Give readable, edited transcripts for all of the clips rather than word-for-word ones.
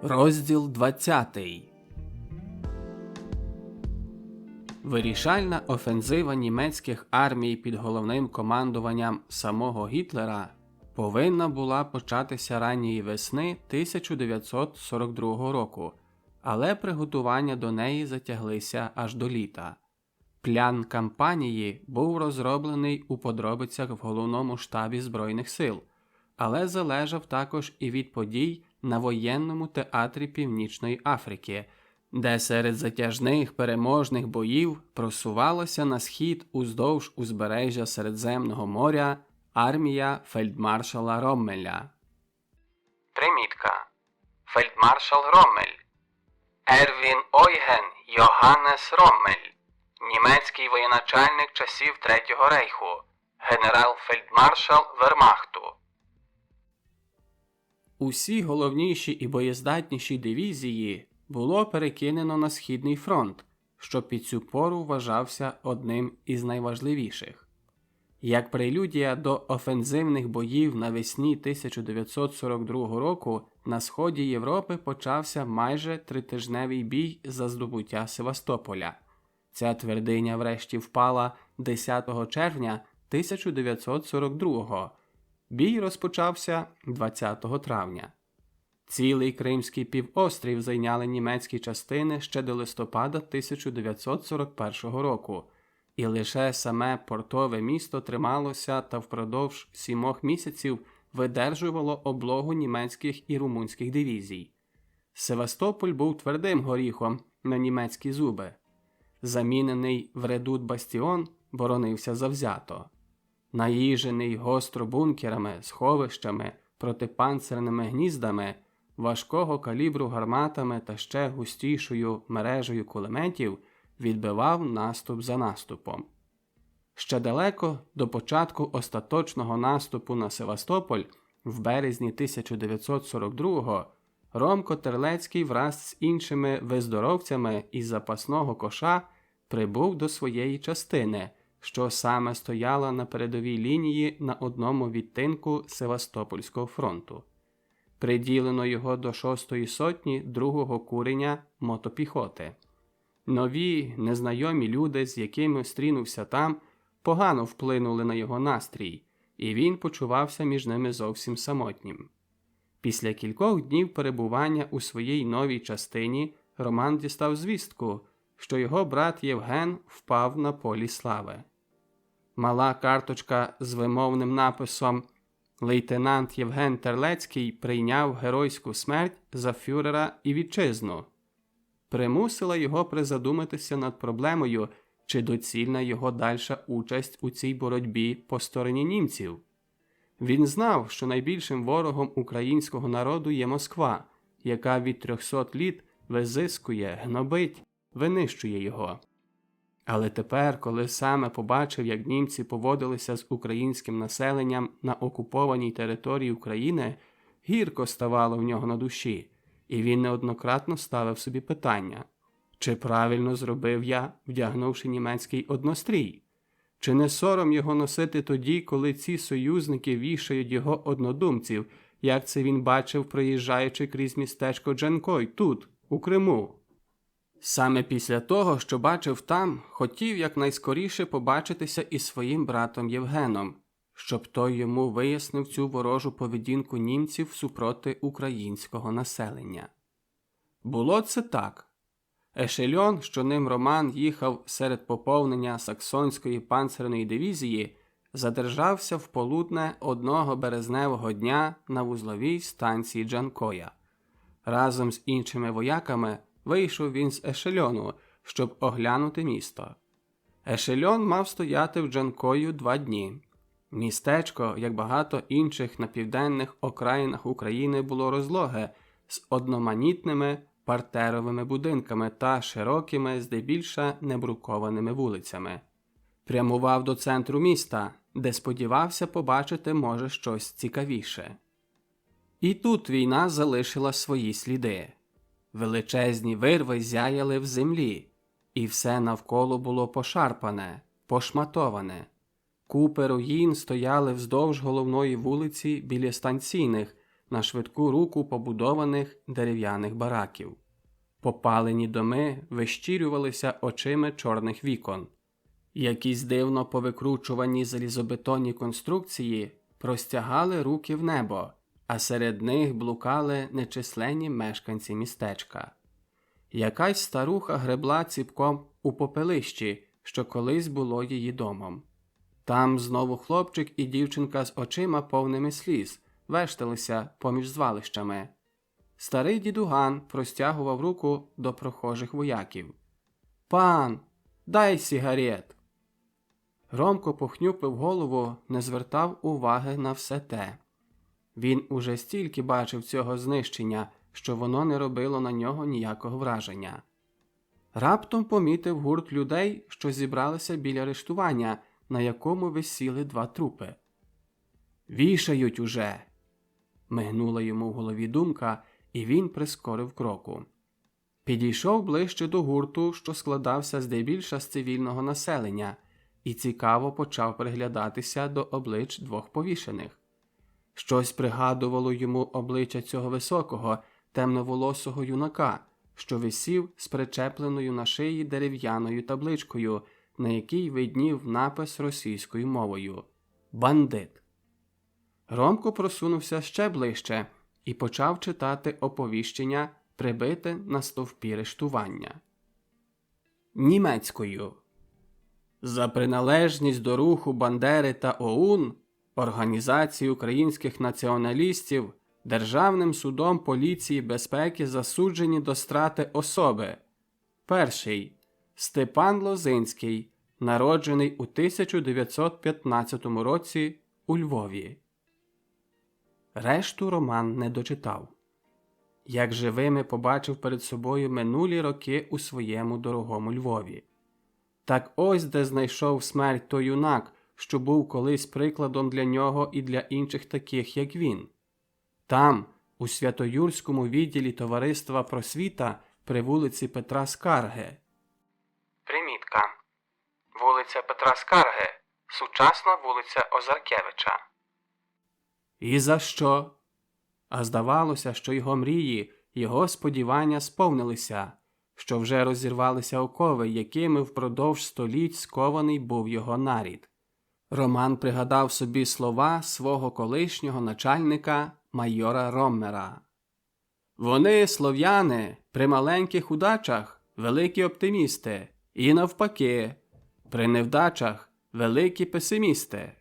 Розділ 20. Вирішальна офензива німецьких армій під головним командуванням самого Гітлера повинна була початися ранньої весни 1942 року, але приготування до неї затяглися аж до літа. План кампанії був розроблений у подробицях в головному штабі Збройних сил, але залежав також і від подій на воєнному театрі Північної Африки, де серед затяжних переможних боїв просувалася на схід уздовж узбережжя Середземного моря армія фельдмаршала Роммеля. Примітка. Фельдмаршал Роммель. Ервін Ойген Йоганнес Роммель. Німецький воєначальник часів Третього рейху. Генерал-фельдмаршал Вермахту. Усі головніші і боєздатніші дивізії було перекинено на Східний фронт, що під цю пору вважався одним із найважливіших. Як прелюдія до офензивних боїв навесні 1942 року на сході Європи почався майже тритижневий бій за здобуття Севастополя. Ця твердиня врешті впала 10 червня 1942. Бій розпочався 20 травня. Цілий Кримський півострів зайняли німецькі частини ще до листопада 1941 року, і лише саме портове місто трималося та впродовж 7 місяців видержувало облогу німецьких і румунських дивізій. Севастополь був твердим горіхом на німецькі зуби. Замінений в редут бастіон боронився завзято. Наїжений гостро бункерами, сховищами, протипанцирними гніздами, важкого калібру гарматами та ще густішою мережею кулеметів відбивав наступ за наступом. Ще далеко до початку остаточного наступу на Севастополь в березні 1942-го Ромко Терлецький враз з іншими виздоровцями із запасного коша прибув до своєї частини, що саме стояла на передовій лінії на одному відтинку Севастопольського фронту. Приділено його до 6-ї сотні 2-го куреня мотопіхоти. Нові, незнайомі люди, з якими стрінувся там, погано вплинули на його настрій, і він почувався між ними зовсім самотнім. Після кількох днів перебування у своїй новій частині Роман дістав звістку, що його брат Євген впав на полі слави. Мала карточка з вимовним написом «Лейтенант Євген Терлецький прийняв геройську смерть за фюрера і вітчизну» примусила його призадуматися над проблемою, чи доцільна його дальша участь у цій боротьбі по стороні німців. Він знав, що найбільшим ворогом українського народу є Москва, яка від 300 літ визискує, гнобить, винищує його. Але тепер, коли саме побачив, як німці поводилися з українським населенням на окупованій території України, гірко ставало в нього на душі, і він неоднократно ставив собі питання: чи правильно зробив я, вдягнувши німецький однострій? Чи не сором його носити тоді, коли ці союзники вішають його однодумців, як це він бачив, проїжджаючи крізь містечко Джанкой тут, у Криму? Саме після того, що бачив там, хотів якнайскоріше побачитися із своїм братом Євгеном, щоб той йому вияснив цю ворожу поведінку німців супроти українського населення. Було це так. Ешельон, що ним Роман їхав серед поповнення Саксонської панцерної дивізії, задержався в полудне одного березневого дня на вузловій станції Джанкоя. Разом з іншими вояками вийшов він з ешельону, щоб оглянути місто. Ешельон мав стояти в Джанкою 2 дні. Містечко, як багато інших на південних окраїнах України, було розлоге, з одноманітними партеровими будинками та широкими, здебільша небрукованими вулицями. Прямував до центру міста, де сподівався побачити, може, щось цікавіше. І тут війна залишила свої сліди. Величезні вирви зяяли в землі, і все навколо було пошарпане, пошматоване. Купи руїн стояли вздовж головної вулиці біля станційних, на швидку руку побудованих дерев'яних бараків. Попалені доми вищирювалися очима чорних вікон. Якісь дивно повикручувані залізобетонні конструкції простягали руки в небо, а серед них блукали нечисленні мешканці містечка. Якась старуха гребла ціпком у попелищі, що колись було її домом. Там знову хлопчик і дівчинка з очима повними сліз вешталися поміж звалищами. Старий дідуган простягував руку до прохожих вояків. «Пан, дай сігарет!» Ромко похнюпив голову, не звертав уваги на все те. Він уже стільки бачив цього знищення, що воно не робило на нього ніякого враження. Раптом помітив гурт людей, що зібралися біля арештування, на якому висіли два трупи. «Вішають уже!» Мигнула йому в голові думка, і він прискорив кроку. Підійшов ближче до гурту, що складався здебільша з цивільного населення, і цікаво почав приглядатися до облич двох повішених. Щось пригадувало йому обличчя цього високого, темноволосого юнака, що висів з причепленою на шиї дерев'яною табличкою, на якій виднів напис російською мовою «Бандит». Ромко просунувся ще ближче і почав читати оповіщення, прибите на стовпі арештування. Німецькою. За приналежність до руху Бандери та ОУН, Організації українських націоналістів, Державним судом поліції безпеки засуджені до страти особи. Перший. Степан Лозинський, народжений у 1915 році у Львові. Решту Роман не дочитав. Як живими побачив перед собою минулі роки у своєму дорогому Львові. Так ось де знайшов смерть той юнак, що був колись прикладом для нього і для інших таких, як він. Там, у Святоюрському відділі Товариства Просвіта при вулиці Петра Скарги. Примітка. Вулиця Петра Скарги. Сучасна вулиця Озаркевича. І за що? А здавалося, що його мрії, його сподівання сповнилися, що вже розірвалися окови, якими впродовж століть скований був його нарід. Роман пригадав собі слова свого колишнього начальника майора Роммера. «Вони, слов'яни, при маленьких удачах великі оптимісти, і навпаки, при невдачах великі песимісти».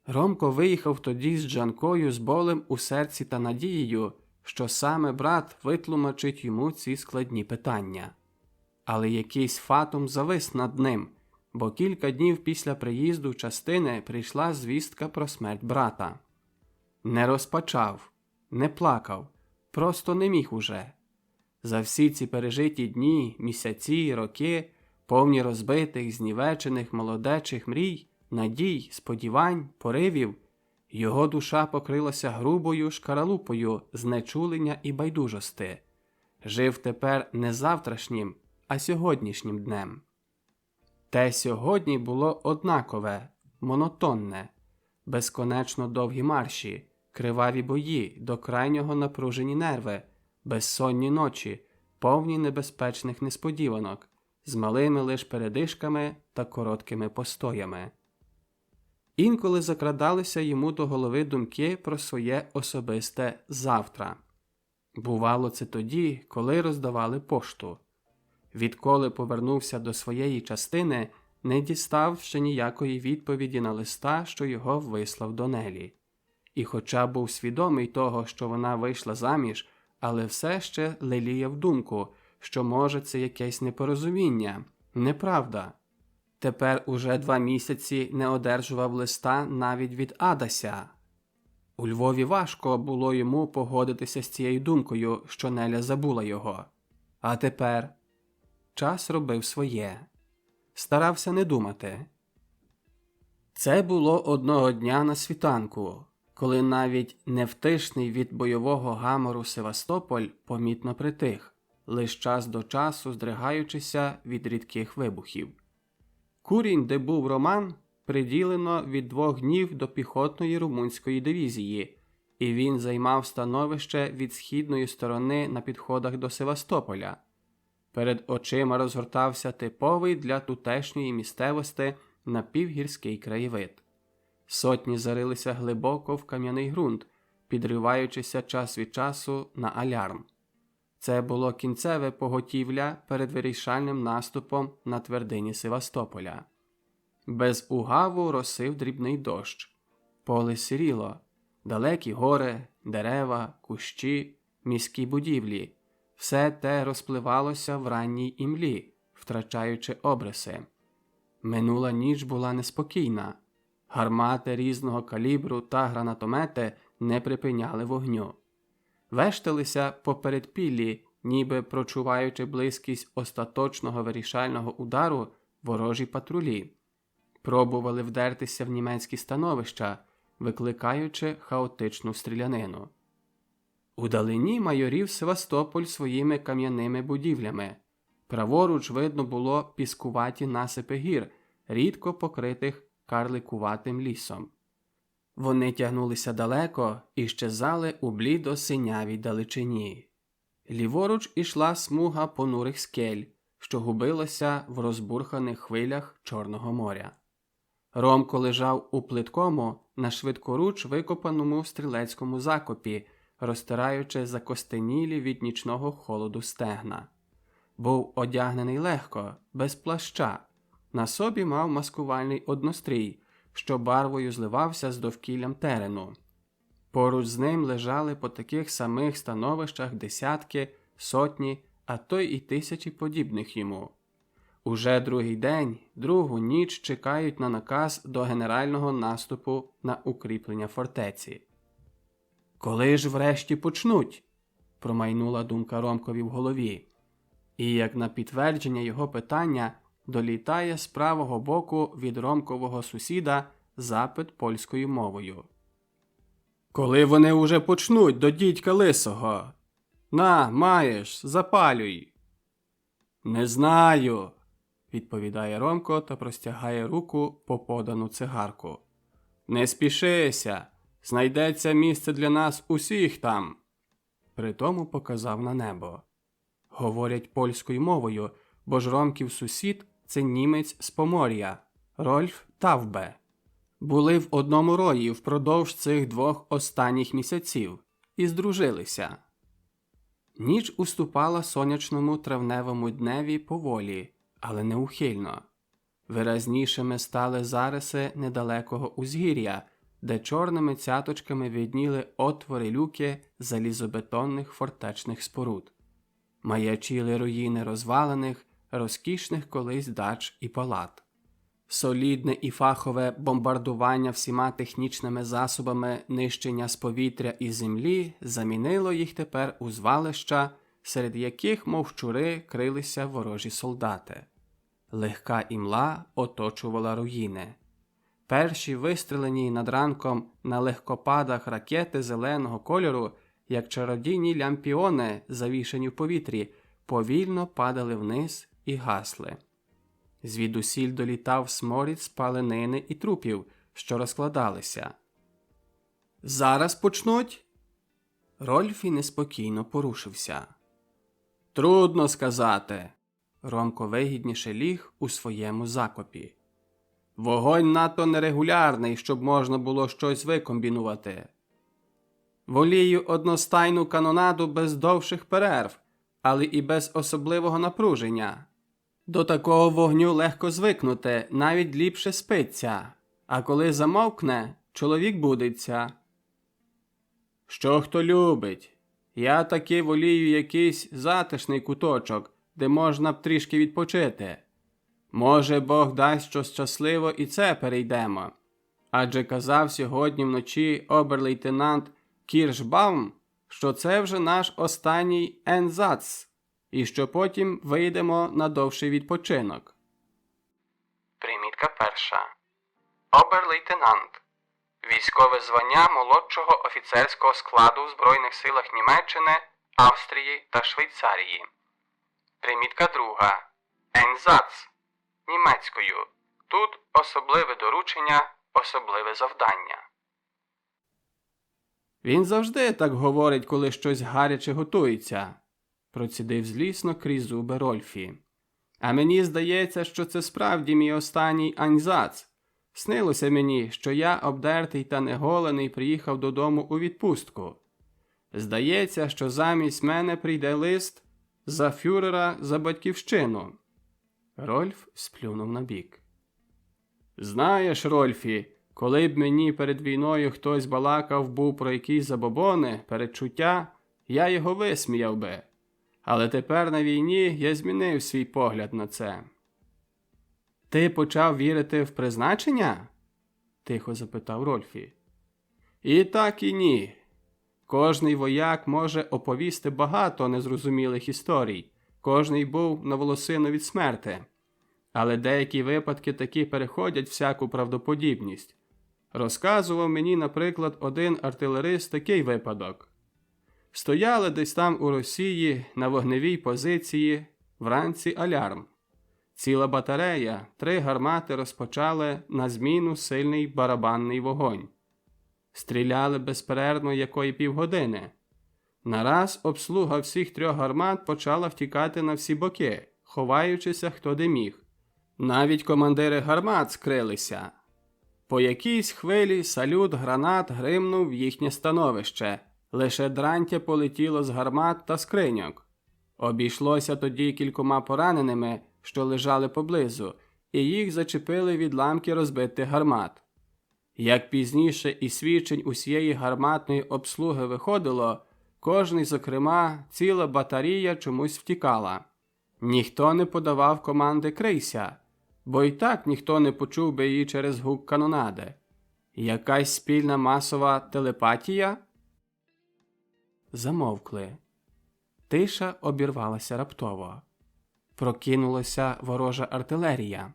Ромко виїхав тоді з Джанкою з болем у серці та надією, що саме брат витлумачить йому ці складні питання. Але якийсь фатум завис над ним, бо кілька днів після приїзду частини прийшла звістка про смерть брата. Не розпачав, не плакав, просто не міг уже. За всі ці пережиті дні, місяці, роки, повні розбитих, знівечених молодечих мрій, надій, сподівань, поривів, його душа покрилася грубою шкаралупою знечулення і байдужости. Жив тепер не завтрашнім, а сьогоднішнім днем. Те сьогодні було однакове, монотонне, безконечно довгі марші, криваві бої, до крайнього напружені нерви, безсонні ночі, повні небезпечних несподіванок, з малими лиш передишками та короткими постоями. Інколи закрадалися йому до голови думки про своє особисте «завтра». Бувало це тоді, коли роздавали пошту. Відколи повернувся до своєї частини, не дістав ще ніякої відповіді на листа, що його вислав до Нелі. І хоча був свідомий того, що вона вийшла заміж, але все ще леліяв думку, що може це якесь непорозуміння, неправда. Тепер уже 2 місяці не одержував листа навіть від Адася. У Львові важко було йому погодитися з цією думкою, що Неля забула його. А тепер час робив своє. Старався не думати. Це було одного дня на світанку, коли навіть невтишний від бойового гамору Севастополь помітно притих, лиш час до часу здригаючися від рідких вибухів. Курінь, де був Роман, приділено від 2 днів до піхотної румунської дивізії, і він займав становище від східної сторони на підходах до Севастополя. Перед очима розгортався типовий для тутешньої місцевості напівгірський краєвид. Сотні зарилися глибоко в кам'яний ґрунт, підриваючися час від часу на алярм. Це було кінцеве поготівля перед вирішальним наступом на твердині Севастополя. Без угаву росив дрібний дощ. Поле сіріло, далекі гори, дерева, кущі, міські будівлі. Все те розпливалося в ранній імлі, втрачаючи обриси. Минула ніч була неспокійна. Гармати різного калібру та гранатомети не припиняли вогню. Вешталися по передпіллі, ніби прочуваючи близькість остаточного вирішального удару, ворожі патрулі. Пробували вдертися в німецькі становища, викликаючи хаотичну стрілянину. Удалині майорів Севастополь своїми кам'яними будівлями. Праворуч видно було піскуваті насипи гір, рідко покритих карликуватим лісом. Вони тягнулися далеко і щезали у блідо-синявій далечині. Ліворуч ішла смуга понурих скель, що губилася в розбурханих хвилях Чорного моря. Ромко лежав у плиткому, на швидкоруч викопаному стрілецькому закопі, розтираючи закостенілі від нічного холоду стегна. Був одягнений легко, без плаща. На собі мав маскувальний однострій, що барвою зливався з довкіллям терену. Поруч з ним лежали по таких самих становищах десятки, сотні, а то й тисячі подібних йому. Уже другий день, другу ніч чекають на наказ до генерального наступу на укріплення фортеці. «Коли ж врешті почнуть?» – промайнула думка Ромкові в голові. І, як на підтвердження його питання, долітає з правого боку від Ромкового сусіда запит польською мовою. «Коли вони уже почнуть до дідька лисого? На, маєш, запалюй!» «Не знаю», – відповідає Ромко та простягає руку по подану цигарку. «Не спішися, знайдеться місце для нас усіх там!» Притому показав на небо. Говорять польською мовою, бо ж Ромків сусід – це німець з Помор'я, Рольф Тавбе. Були в одному рої впродовж цих 2 останніх місяців і здружилися. Ніч уступала сонячному травневому дневі поволі, але неухильно. Виразнішими стали зариси недалекого узгір'я, де чорними цяточками видніли отвори-люки залізобетонних фортечних споруд. Маячіли руїни розвалених, розкішних колись дач і палат. Солідне і фахове бомбардування всіма технічними засобами нищення з повітря і землі замінило їх тепер у звалища, серед яких, мов щури, крилися ворожі солдати. Легка імла оточувала руїни. Перші вистрелені над ранком на легкопадах ракети зеленого кольору, як чародійні лямпіони, завішані в повітрі, повільно падали вниз і гасли. Звідусіль долітав сморід спаленини і трупів, що розкладалися. «Зараз почнуть?» Рольфі неспокійно порушився. «Трудно сказати». Ромко вигідніше ліг у своєму закопі. «Вогонь надто нерегулярний, щоб можна було щось викомбінувати. Волію одностайну канонаду без довших перерв, але і без особливого напруження. До такого вогню легко звикнути, навіть ліпше спиться, а коли замовкне, чоловік будиться. Що хто любить? Я таки волію якийсь затишний куточок, де можна б трішки відпочити. Може, Бог дасть, що щасливо і це перейдемо. Адже казав сьогодні вночі обер-лейтенант Кіршбаум, що це вже наш останній ензац, і що потім вийдемо на довший відпочинок. Примітка перша. Обер-лейтенант. Військове звання молодшого офіцерського складу в Збройних силах Німеччини, Австрії та Швейцарії. Примітка друга. Ензац. Німецькою. Тут особливе доручення, особливе завдання. Він завжди так говорить, коли щось гаряче готується, процідив злісно крізь зуби Рольфі. А мені здається, що це справді мій останній аньзац. Снилося мені, що я, обдертий та неголений, приїхав додому у відпустку. Здається, що замість мене прийде лист за фюрера за батьківщину. Рольф сплюнув набік. Знаєш, Рольфі, коли б мені перед війною хтось балакав був про якісь забобони, передчуття, я його висміяв би. Але тепер на війні я змінив свій погляд на це. Ти почав вірити в призначення? Тихо запитав Рольфі. І так, і ні. Кожний вояк може оповісти багато незрозумілих історій. Кожний був на волосину від смерти. Але деякі випадки таки переходять всяку правдоподібність. Розказував мені, наприклад, один артилерист такий випадок. Стояли десь там у Росії на вогневій позиції, вранці алярм. Ціла батарея, 3 гармати розпочали на зміну сильний барабанний вогонь. Стріляли безперервно якої півгодини. Нараз обслуга всіх 3 гармат почала втікати на всі боки, ховаючися хто де міг. Навіть командири гармат скрилися. По якійсь хвилі салют гранат гримнув в їхнє становище. Лише дрантя полетіло з гармат та скриньок. Обійшлося тоді кількома пораненими, що лежали поблизу, і їх зачепили відламки розбитих гармат. Як пізніше із свідчень усієї гарматної обслуги виходило, кожний, зокрема, ціла батарія чомусь втікала. Ніхто не подавав команди «крийся», бо й так ніхто не почув би її через гук канонади. Якась спільна масова телепатія? Замовкли. Тиша обірвалася раптово. Прокинулася ворожа артилерія.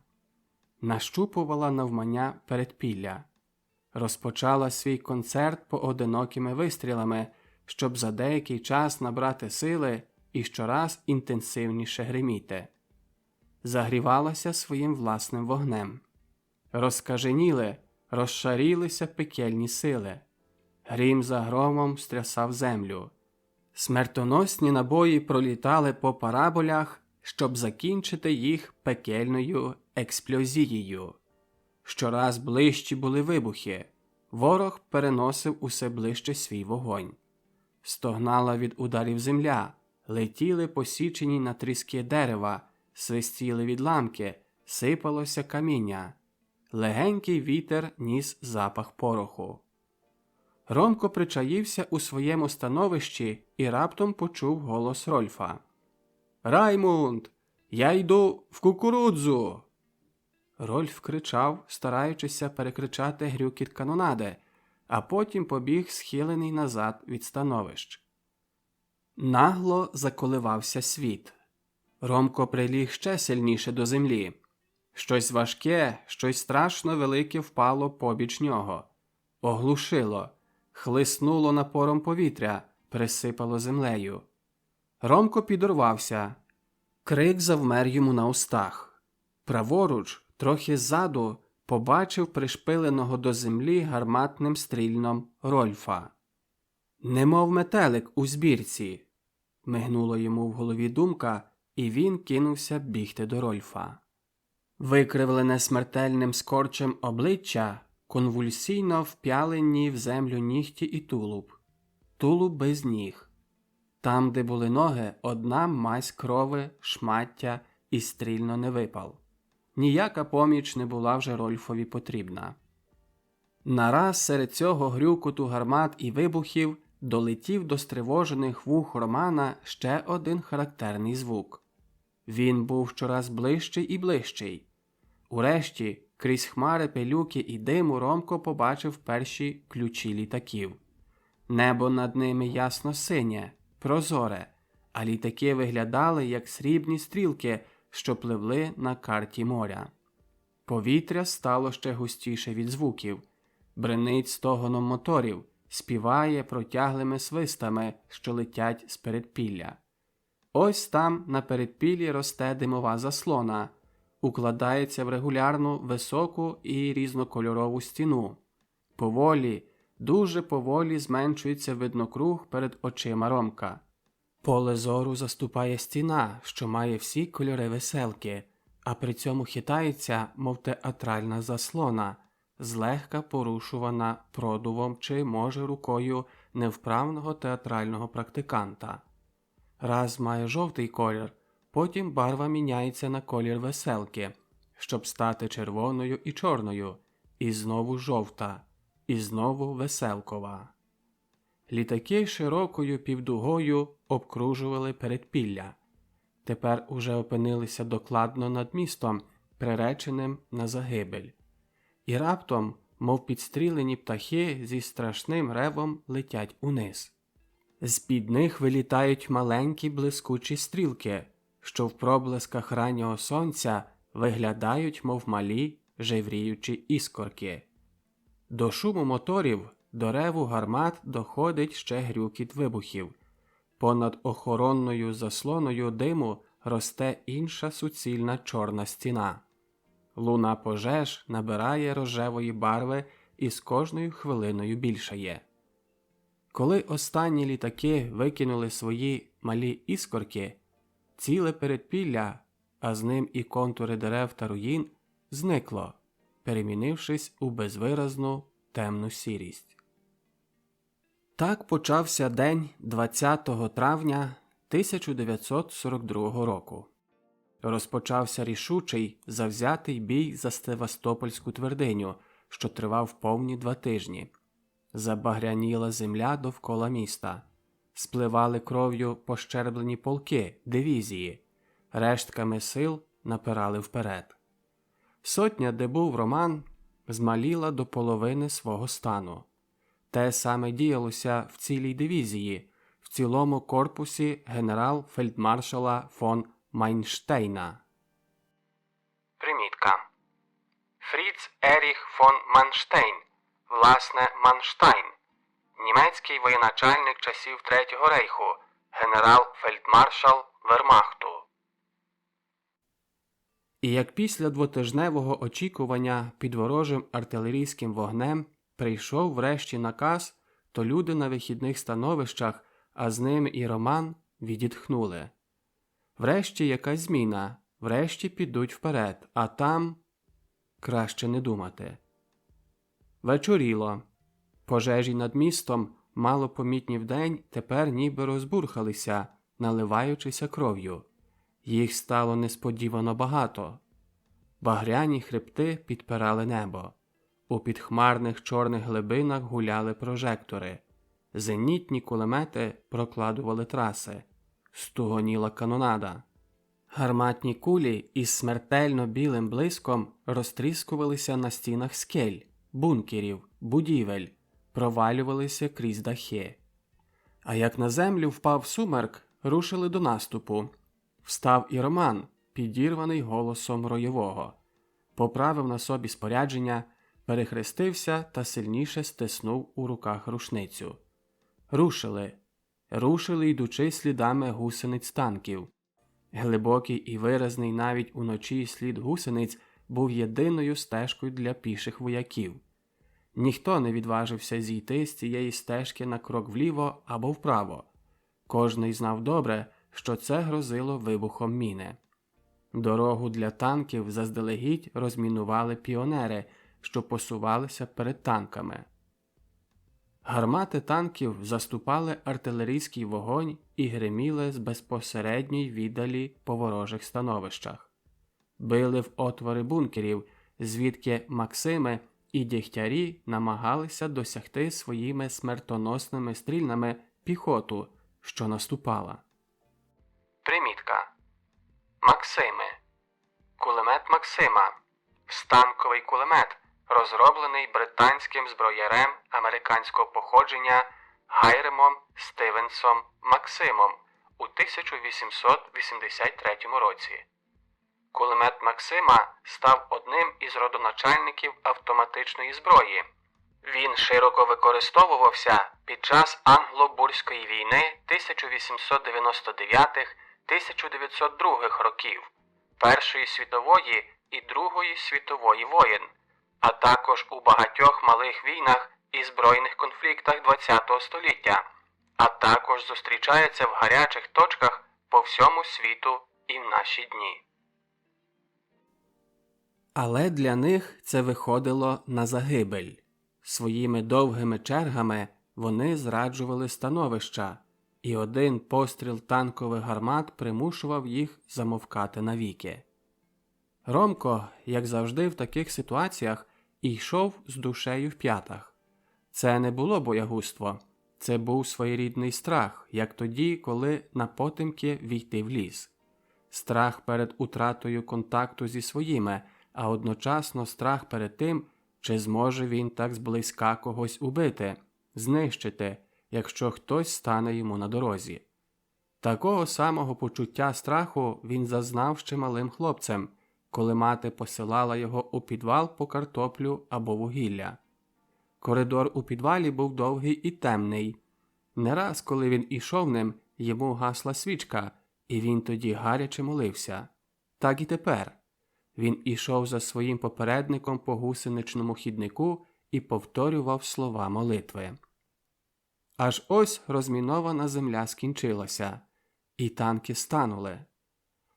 Нащупувала навмання передпілля. Розпочала свій концерт поодинокими вистрілами, щоб за деякий час набрати сили і щораз інтенсивніше гриміти. Загрівалася своїм власним вогнем. Розкаженіли, розшарілися пекельні сили. Грім за громом стрясав землю. Смертоносні набої пролітали по параболях, щоб закінчити їх пекельною експлозією. Щораз ближчі були вибухи. Ворог переносив усе ближче свій вогонь. Стогнала від ударів земля, летіли посічені на тріски дерева, свистіли відламки, сипалося каміння. Легенький вітер ніс запах пороху. Ромко причаївся у своєму становищі і раптом почув голос Рольфа. «Раймунд, я йду в кукурудзу!» Рольф кричав, стараючися перекричати грюкіт канонади, а потім побіг схилений назад від становищ. Нагло заколивався світ. Ромко приліг ще сильніше до землі. Щось важке, щось страшно велике впало побіч нього. Оглушило, хлиснуло напором повітря, присипало землею. Ромко підорвався. Крик завмер йому на устах. Праворуч, трохи ззаду, побачив пришпиленого до землі гарматним стрільном Рольфа. «Немов метелик у збірці», – мигнула йому в голові думка, і він кинувся бігти до Рольфа. Викривлене смертельним скорчем обличчя, конвульсійно вп'ялені в землю нігті і тулуб. Тулуб без ніг. Там, де були ноги, одна мазь крови, шмаття і стрільно не випал. Ніяка поміч не була вже Рольфові потрібна. Нараз серед цього грюкоту гармат і вибухів долетів до стривожених вух Романа ще один характерний звук. Він був щораз ближчий і ближчий. Урешті, крізь хмари пилюки і диму Ромко побачив перші ключі літаків. Небо над ними ясно-синє, прозоре, а літаки виглядали, як срібні стрілки, що пливли на карті моря. Повітря стало ще густіше від звуків. Бренить стогоном моторів, співає протяглими свистами, що летять з передпілля. Ось там на передпіллі росте димова заслона, укладається в регулярну, високу і різнокольорову стіну. Поволі, дуже поволі зменшується виднокруг перед очима Ромка. Поле зору заступає стіна, що має всі кольори веселки, а при цьому хитається, мов театральна заслона, злегка порушувана продувом чи, може, рукою невправного театрального практиканта. Раз має жовтий колір, потім барва міняється на колір веселки, щоб стати червоною і чорною, і знову жовта, і знову веселкова. Літаки широкою півдугою обкружували передпілля. Тепер уже опинилися докладно над містом, приреченим на загибель. І раптом, мов підстрілені птахи, зі страшним ревом летять униз. З-під них вилітають маленькі блискучі стрілки, що в проблисках раннього сонця виглядають, мов малі, жевріючі іскорки. До шуму моторів, до реву гармат доходить ще грюкіт вибухів. Понад охоронною заслоною диму росте інша суцільна чорна стіна. Луна пожеж набирає рожевої барви і з кожною хвилиною більшає. Коли останні літаки викинули свої малі іскорки, ціле передпілля, а з ним і контури дерев та руїн, зникло, перемінившись у безвиразну темну сірість. Так почався день 20 травня 1942 року. Розпочався рішучий, завзятий бій за Севастопольську твердиню, що тривав повні 2 тижні. Забагряніла земля довкола міста. Спливали кров'ю пощерблені полки, дивізії. Рештками сил напирали вперед. Сотня, де був Роман, змаліла до половини свого стану. Те саме діялося в цілій дивізії, в цілому корпусі генерал-фельдмаршала фон Майнштейна. Примітка. Фріц Еріх фон Манштейн, власне Манштайн, німецький воєначальник часів Третього рейху, генерал-фельдмаршал Вермахту. І як після 2-тижневого очікування під ворожим артилерійським вогнем прийшов врешті наказ, то люди на вихідних становищах, а з ними і Роман, відітхнули. Врешті якась зміна, врешті підуть вперед, а там краще не думати. Вечоріло. Пожежі над містом, малопомітні вдень, тепер ніби розбурхалися, наливаючися кров'ю. Їх стало несподівано багато. Багряні хребти підпирали небо. У підхмарних чорних глибинах гуляли прожектори. Зенітні кулемети прокладували траси. Стугоніла канонада. Гарматні кулі із смертельно білим блиском розтріскувалися на стінах скель, бункерів, будівель, провалювалися крізь дахи. А як на землю впав сумерк, рушили до наступу. Встав і Роман, підірваний голосом роєвого. Поправив на собі спорядження, перехрестився та сильніше стиснув у руках рушницю. Рушили, йдучи слідами гусениць танків. Глибокий і виразний навіть уночі слід гусениць був єдиною стежкою для піших вояків. Ніхто не відважився зійти з цієї стежки на крок вліво або вправо. Кожний знав добре, що це грозило вибухом міни. Дорогу для танків заздалегідь розмінували піонери, що посувалися перед танками. Гармати танків заступали артилерійський вогонь і гриміли з безпосередньої віддалі по ворожих становищах. Били в отвори бункерів, звідки Максими і Дєгтярі намагалися досягти своїми смертоносними стрільнами піхоту, що наступала. Примітка. Максими. Кулемет Максима. Станковий кулемет, розроблений британським зброярем американського походження Гайремом Стивенсом Максимом у 1883 році. Кулемет Максима став одним із родоначальників автоматичної зброї. Він широко використовувався під час Англо-Бурської війни 1899-1902 років, Першої світової і Другої світової воєн, а також у багатьох малих війнах і збройних конфліктах ХХ століття, а також зустрічається в гарячих точках по всьому світу і в наші дні. Але для них це виходило на загибель. Своїми довгими чергами вони зраджували становища, і один постріл танкових гармат примушував їх замовкати навіки. Ромко, як завжди в таких ситуаціях, йшов з душею в п'ятах. Це не було боягузтво, це був своєрідний страх, як тоді, коли напотимки війти в ліс. Страх перед утратою контакту зі своїми, а одночасно страх перед тим, чи зможе він так зблизька когось убити, знищити, якщо хтось стане йому на дорозі. Такого самого почуття страху він зазнав ще малим хлопцем, коли мати посилала його у підвал по картоплю або вугілля. Коридор у підвалі був довгий і темний. Не раз, коли він ішов ним, йому гасла свічка, і він тоді гаряче молився. Так і тепер. Він ішов за своїм попередником по гусеничному хіднику і повторював слова молитви. Аж ось розмінована земля скінчилася, і танки станули.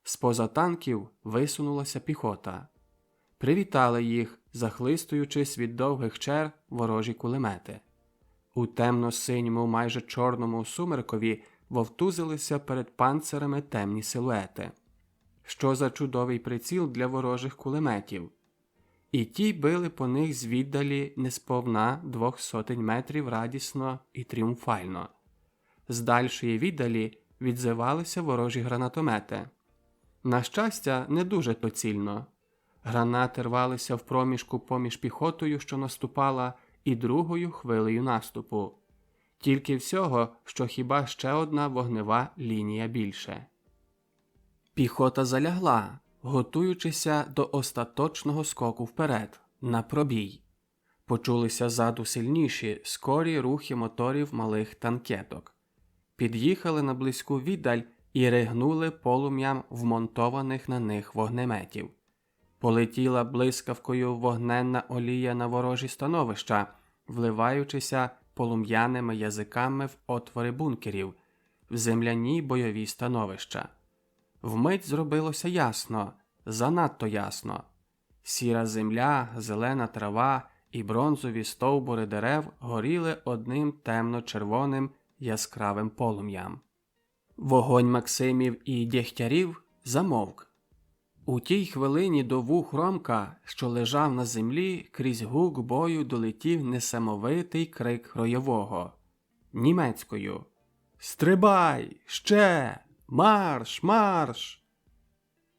З-поза танків висунулася піхота. Привітали їх, захлистуючись від довгих чер ворожі кулемети. У темно-синьому, майже чорному сумеркові вовтузилися перед панцирами темні силуети. Що за чудовий приціл для ворожих кулеметів. І ті били по них звіддалі несповна 200 метрів радісно і тріумфально. З дальшої віддалі відзивалися ворожі гранатомети. На щастя, не дуже доцільно. Гранати рвалися в проміжку поміж піхотою, що наступала, і другою хвилею наступу. Тільки всього, що хіба ще одна вогнева лінія більше. Піхота залягла, готуючися до остаточного скоку вперед, на пробій. Почулися ззаду сильніші, скорі рухи моторів малих танкеток. Під'їхали на близьку віддаль і ригнули полум'ям вмонтованих на них вогнеметів. Полетіла блискавкою вогненна олія на ворожі становища, вливаючися полум'яними язиками в отвори бункерів, в земляні бойові становища. Вмить зробилося ясно, занадто ясно. Сіра земля, зелена трава і бронзові стовбури дерев горіли одним темно-червоним яскравим полум'ям. Вогонь Максимів і Дєгтярів замовк. У тій хвилині до вух Ромка, що лежав на землі, крізь гук бою долетів несамовитий крик ройового. Німецькою. «Стрибай! Ще! Марш! Марш!»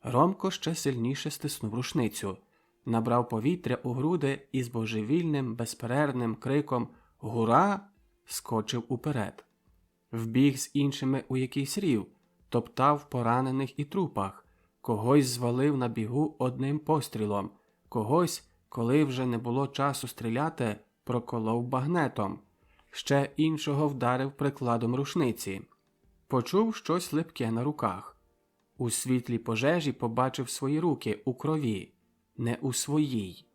Ромко ще сильніше стиснув рушницю, набрав повітря у груди і з божевільним, безперервним криком «Гура!» скочив уперед. Вбіг з іншими у якийсь рів, топтав поранених і трупах, когось звалив на бігу одним пострілом, когось, коли вже не було часу стріляти, проколов багнетом, ще іншого вдарив прикладом рушниці. Почув щось липке на руках. У світлі пожежі побачив свої руки у крові, не у своїй.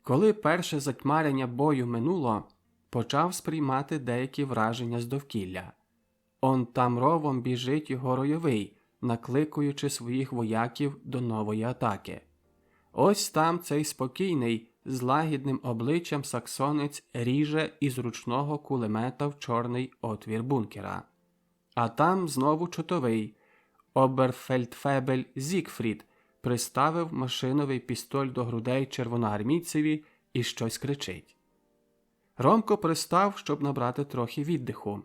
Коли перше затьмарення бою минуло, почав сприймати деякі враження з довкілля. Он там ровом біжить його ройовий, накликуючи своїх вояків до нової атаки. Ось там цей спокійний, з лагідним обличчям саксонець ріже із ручного кулемета в чорний отвір бункера. А там знову чотовий. Оберфельдфебель Зігфрід приставив машиновий пістоль до грудей червоноармійцеві і щось кричить. Ромко пристав, щоб набрати трохи віддиху.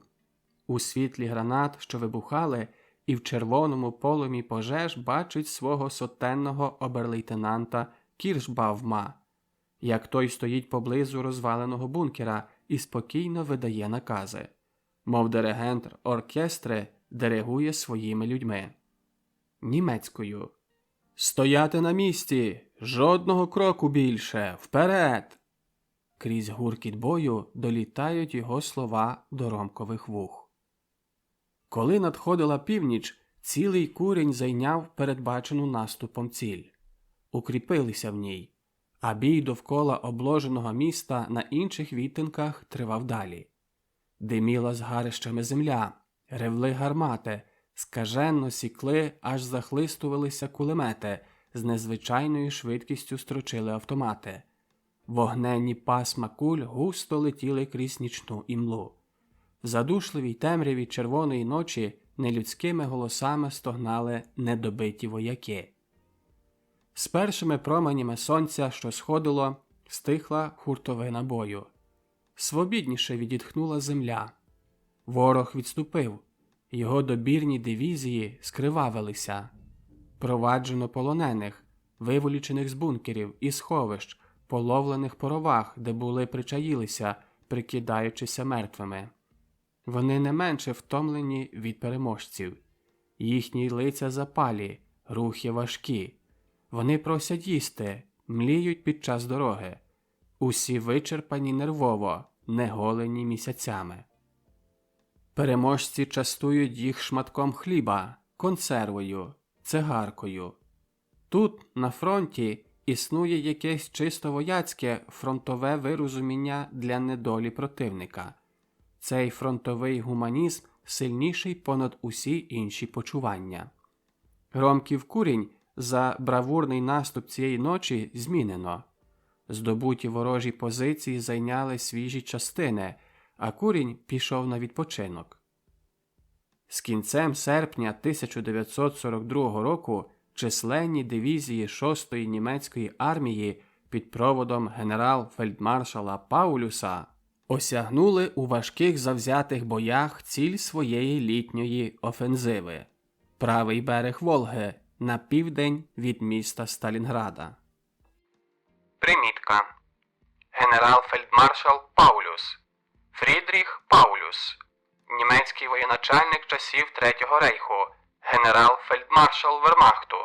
У світлі гранат, що вибухали, і в червоному полум'ї пожеж бачить свого сотенного оберлейтенанта Кіршбавма, як той стоїть поблизу розваленого бункера і спокійно видає накази, мов диригент оркестри диригує своїми людьми. Німецькою. «Стояти на місці! Жодного кроку більше! Вперед!» Крізь гуркіт бою долітають його слова до Ромкових вух. Коли надходила північ, цілий курінь зайняв передбачену наступом ціль. Укріпилися в ній. а бій довкола обложеного міста на інших відтинках тривав далі. Диміла згарищами земля, ревли гармати, скаженно сікли, аж захлистувалися кулемети, з незвичайною швидкістю строчили автомати. Вогненні пасма куль густо летіли крізь нічну імлу. В задушливій темряві червоної ночі нелюдськими голосами стогнали недобиті вояки. З першими променями сонця, що сходило, стихла хуртовина бою. Свобідніше відітхнула земля. Ворог відступив, його добірні дивізії скривавилися. Проваджено полонених, виволічених з бункерів і сховищ, половлених по ровах, де були причаїлися, прикидаючися мертвими. Вони не менше втомлені від переможців. Їхні лиця запалі, рухи важкі. Вони просять їсти, мліють під час дороги. Усі вичерпані нервово, неголені місяцями. Переможці частують їх шматком хліба, консервою, цигаркою. Тут, на фронті, існує якесь чисто вояцьке фронтове вирозуміння для недолі противника. Цей фронтовий гуманізм сильніший понад усі інші почування. Громків курінь за бравурний наступ цієї ночі змінено. Здобуті ворожі позиції зайняли свіжі частини, а курінь пішов на відпочинок. З кінцем серпня 1942 року численні дивізії 6-ї німецької армії під проводом генерал-фельдмаршала Паулюса осягнули у важких завзятих боях ціль своєї літньої офензиви – правий берег Волги на південь від міста Сталінграда. Примітка. Генерал-фельдмаршал Паулюс. Фрідріх Паулюс. Німецький воєначальник часів Третього рейху. Генерал-фельдмаршал Вермахту.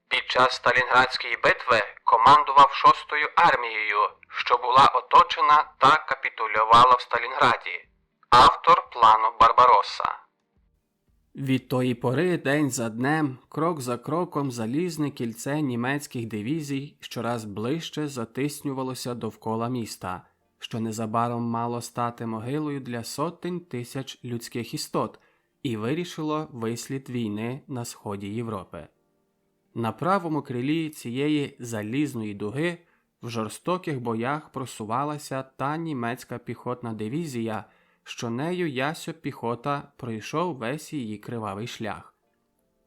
Під час Сталінградської битви командував 6-ю армією, що була оточена та капітулювала в Сталінграді. Автор плану Барбаросса. Від тої пори день за днем, крок за кроком залізне кільце німецьких дивізій щораз ближче затиснювалося довкола міста, що незабаром мало стати могилою для сотень тисяч людських істот і вирішило вислід війни на сході Європи. На правому крилі цієї залізної дуги в жорстоких боях просувалася та німецька піхотна дивізія, що нею Ясьо піхота пройшов весь її кривавий шлях.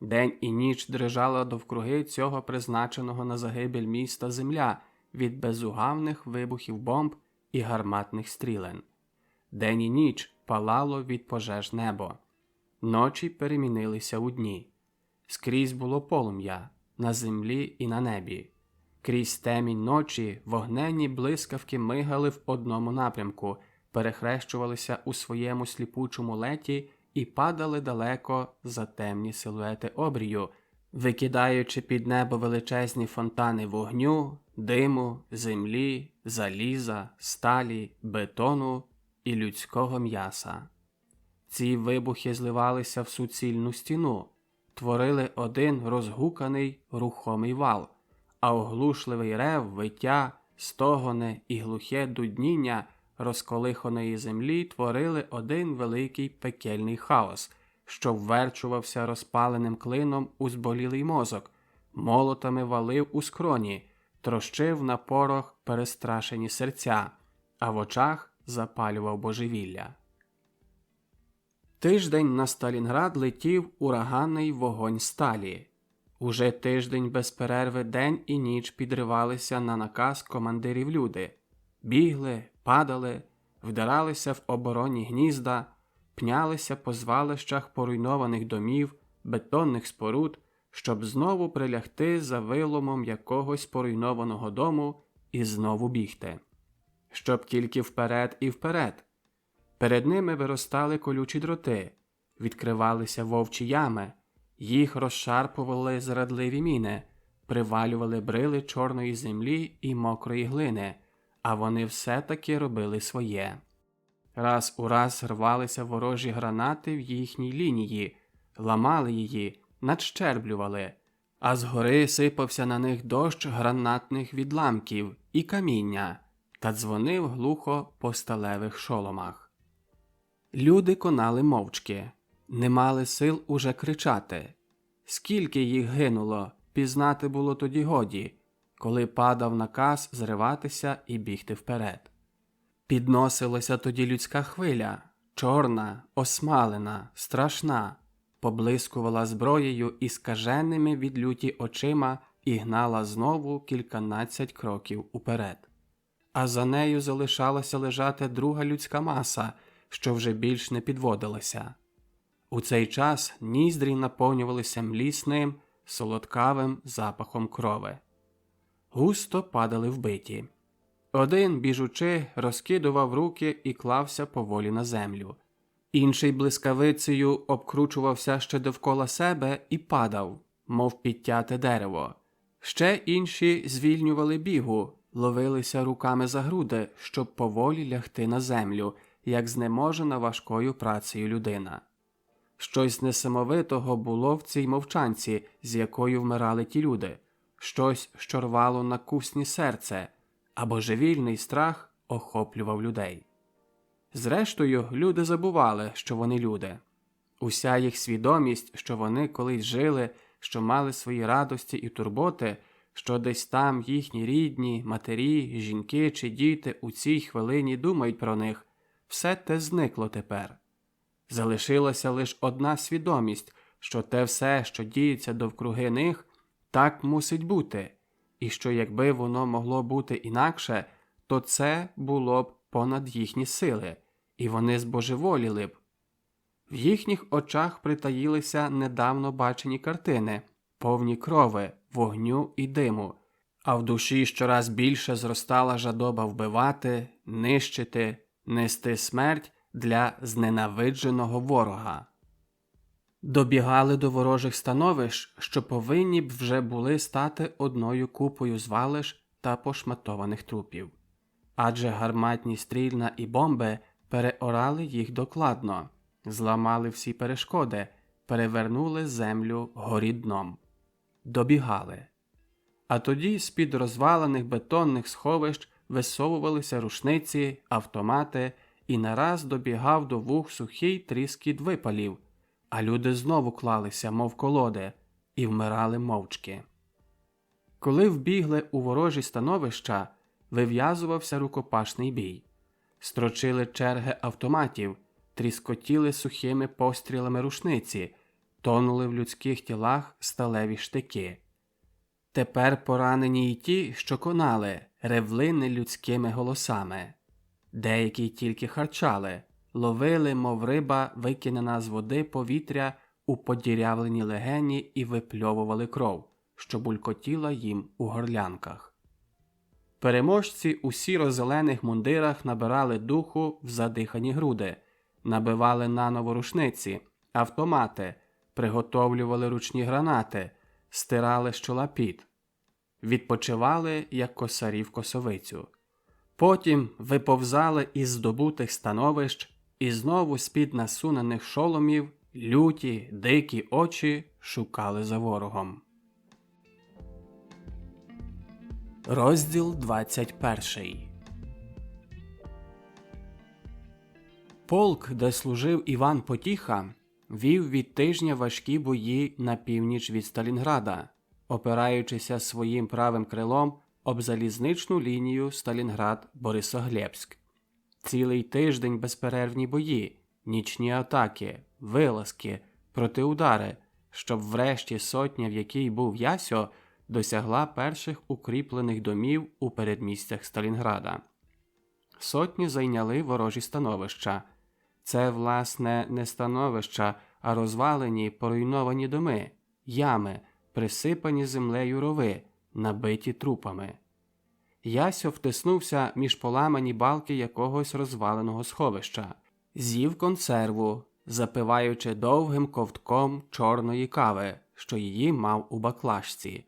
День і ніч дрижала довкруги цього призначеного на загибель міста земля від безугавних вибухів бомб і гарматних стрілен. День і ніч палало від пожеж небо. Ночі перемінилися у дні. Скрізь було полум'я, на землі і на небі. Крізь темінь ночі вогненні блискавки мигали в одному напрямку, перехрещувалися у своєму сліпучому леті і падали далеко за темні силуети обрію, викидаючи під небо величезні фонтани вогню, диму, землі, заліза, сталі, бетону і людського м'яса. Ці вибухи зливалися в суцільну стіну, творили один розгуканий рухомий вал, а оглушливий рев, виття, стогони і глухе дудніння розколиханої землі творили один великий пекельний хаос, що вверчувався розпаленим клином у зболілий мозок, молотами валив у скроні, трощив на порох перестрашені серця, а в очах запалював божевілля. Тиждень на Сталінград летів ураганний вогонь сталі. Уже тиждень без перерви день і ніч підривалися на наказ командирів люди. Бігли, падали, вдаралися в оборонні гнізда, пнялися по звалищах поруйнованих домів, бетонних споруд, щоб знову прилягти за виломом якогось поруйнованого дому і знову бігти. Щоб тільки вперед і вперед. Перед ними виростали колючі дроти, відкривалися вовчі ями, їх розшарпували зрадливі міни, привалювали брили чорної землі і мокрої глини, а вони все-таки робили своє. Раз у раз рвалися ворожі гранати в їхній лінії, ламали її, надщерблювали, а згори сипався на них дощ гранатних відламків і каміння та дзвонив глухо по сталевих шоломах. Люди конали мовчки, не мали сил уже кричати. Скільки їх гинуло, пізнати було тоді годі, коли падав наказ зриватися і бігти вперед. Підносилася тоді людська хвиля, чорна, осмалена, страшна, поблискувала зброєю і скаженими від люті очима і гнала знову кільканадцять кроків уперед. А за нею залишалася лежати друга людська маса, що вже більш не підводилася. У цей час ніздрі наповнювалися млісним, солодкавим запахом крови. Густо падали вбиті. Один, біжучи, розкидував руки і клався поволі на землю. Інший блискавицею обкручувався ще довкола себе і падав, мов підтяте дерево. Ще інші звільнювали бігу, ловилися руками за груди, щоб поволі лягти на землю, як знеможена важкою працею людина. Щось несамовитого було в цій мовчанці, з якою вмирали ті люди, щось, що рвало на кусні серце, а божевільний страх охоплював людей. Зрештою, люди забували, що вони люди. Уся їх свідомість, що вони колись жили, що мали свої радості і турботи, що десь там їхні рідні, матері, жінки чи діти у цій хвилині думають про них, все те зникло тепер. Залишилася лише одна свідомість, що те все, що діється довкруги них, так мусить бути, і що якби воно могло бути інакше, то це було б понад їхні сили, і вони збожеволіли б. В їхніх очах притаїлися недавно бачені картини, повні крови, вогню і диму, а в душі щораз більше зростала жадоба вбивати, нищити, нести смерть для зненавидженого ворога. Добігали до ворожих становищ, що повинні б вже були стати одною купою звалищ та пошматованих трупів. Адже гарматні стрільна і бомби переорали їх докладно, зламали всі перешкоди, перевернули землю горі дном. Добігали. А тоді з-під розвалених бетонних сховищ висовувалися рушниці, автомати, і нараз добігав до вух сухий тріскіт випалів, а люди знову клалися, мов колоди, і вмирали мовчки. Коли вбігли у ворожі становища, вив'язувався рукопашний бій. Строчили черги автоматів, тріскотіли сухими пострілами рушниці, тонули в людських тілах сталеві штики. Тепер поранені й ті, що конали, ревли нелюдськими голосами. Деякі тільки харчали, ловили, мов риба, викинена з води повітря у подірявлені легені і випльовували кров, що булькотіла їм у горлянках. Переможці у сіро-зелених мундирах набирали духу в задихані груди, набивали наново рушниці, автомати, приготовлювали ручні гранати, стирали з чола піт. Відпочивали, як косарі в косовицю. Потім виповзали із здобутих становищ і знову з-під насунених шоломів люті, дикі очі шукали за ворогом. Розділ 21. Полк, де служив Іван Потіха, вів від тижня важкі бої на північ від Сталінграда, опираючися своїм правим крилом об залізничну лінію Сталінград-Борисоглєбськ. Цілий тиждень безперервні бої, нічні атаки, вилазки, протиудари, щоб врешті сотня, в якій був Ясьо, досягла перших укріплених домів у передмістях Сталінграда. Сотні зайняли ворожі становища. Це, власне, не становища, а розвалені, поруйновані доми, ями, присипані землею рови, набиті трупами. Ясьо втиснувся між поламані балки якогось розваленого сховища, з'їв консерву, запиваючи довгим ковтком чорної кави, що її мав у баклажці.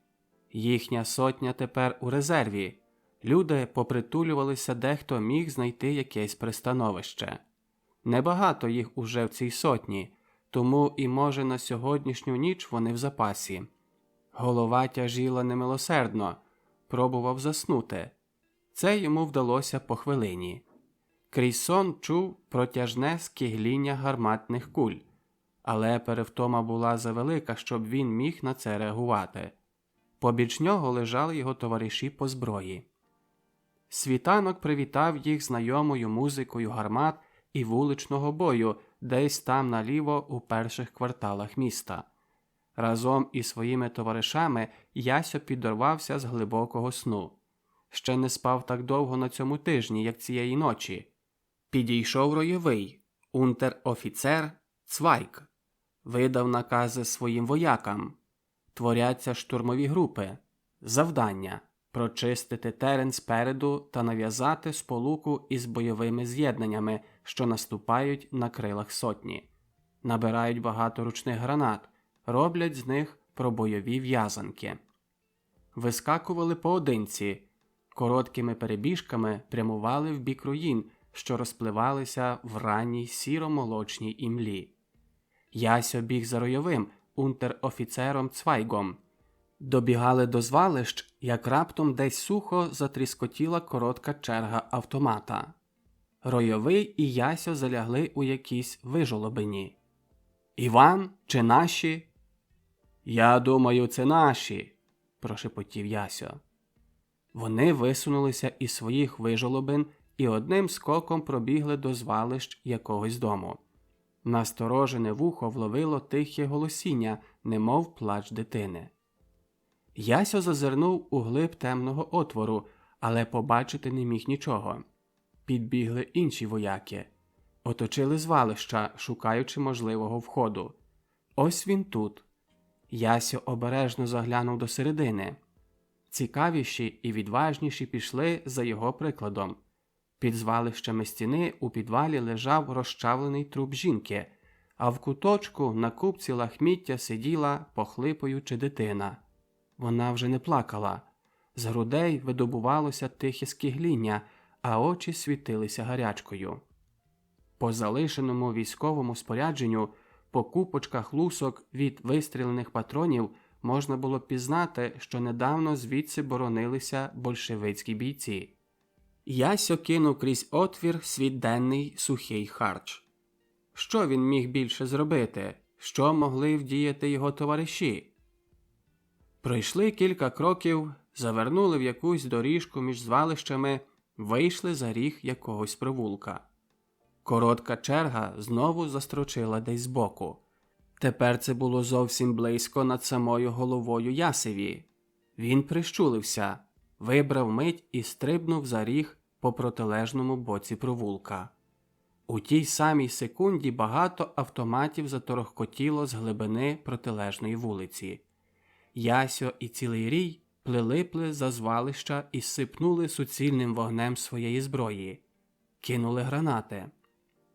Їхня сотня тепер у резерві. Люди попритулювалися, дехто міг знайти якесь пристановище. Небагато їх уже в цій сотні, тому і може на сьогоднішню ніч вони в запасі. Голова тяжіла немилосердно, пробував заснути. Це йому вдалося по хвилині. Крізь сон чув протяжне скигління гарматних куль, але перевтома була завелика, щоб він міг на це реагувати. Побіч нього лежали його товариші по зброї. Світанок привітав їх знайомою музикою гармат і вуличного бою десь там наліво у перших кварталах міста. Разом із своїми товаришами Ясьо підорвався з глибокого сну. Ще не спав так довго на цьому тижні, як цієї ночі. Підійшов ройовий, унтер-офіцер Цвайк. Видав накази своїм воякам. Творяться штурмові групи. Завдання – прочистити терен спереду та нав'язати сполуку із бойовими з'єднаннями, що наступають на крилах сотні. Набирають багато ручних гранат, роблять з них пробойові в'язанки. Вискакували поодинці, короткими перебіжками прямували в бік руїн, що розпливалися в ранній сіро-молочній імлі. Ясьо біг за ройовим, унтер-офіцером Цвайгом. Добігали до звалищ, як раптом десь сухо затріскотіла коротка черга автомата. Ройовий і Ясьо залягли у якійсь вижолобині. «Іван, чи наші?» «Я думаю, це наші», – прошепотів Ясьо. Вони висунулися із своїх вижолобин і одним скоком пробігли до звалищ якогось дому. Насторожене вухо вловило тихе голосіння, немов плач дитини. Ясьо зазирнув у глиб темного отвору, але побачити не міг нічого. Підбігли інші вояки. Оточили звалища, шукаючи можливого входу. Ось він тут. Ясьо обережно заглянув до середини. Цікавіші і відважніші пішли за його прикладом. Під звалищами стіни у підвалі лежав розчавлений труп жінки, а в куточку на купці лахміття сиділа, похлипуючи дитина. Вона вже не плакала. З грудей видобувалося тихе скигління, а очі світилися гарячкою. По залишеному військовому спорядженню, по купочках лусок від вистрілених патронів можна було пізнати, що недавно звідси боронилися большевицькі бійці. Ясьо кинув крізь отвір свій денний сухий харч. Що він міг більше зробити? Що могли вдіяти його товариші? Пройшли кілька кроків, завернули в якусь доріжку між звалищами, вийшли за ріг якогось провулка. Коротка черга знову застрочила десь збоку. Тепер це було зовсім близько над самою головою Ясеві. Він прищулився, вибрав мить і стрибнув за ріг по протилежному боці провулка. У тій самій секунді багато автоматів заторохкотіло з глибини протилежної вулиці. Ясьо і цілий рій прилипли за звалища і сипнули суцільним вогнем своєї зброї. Кинули гранати.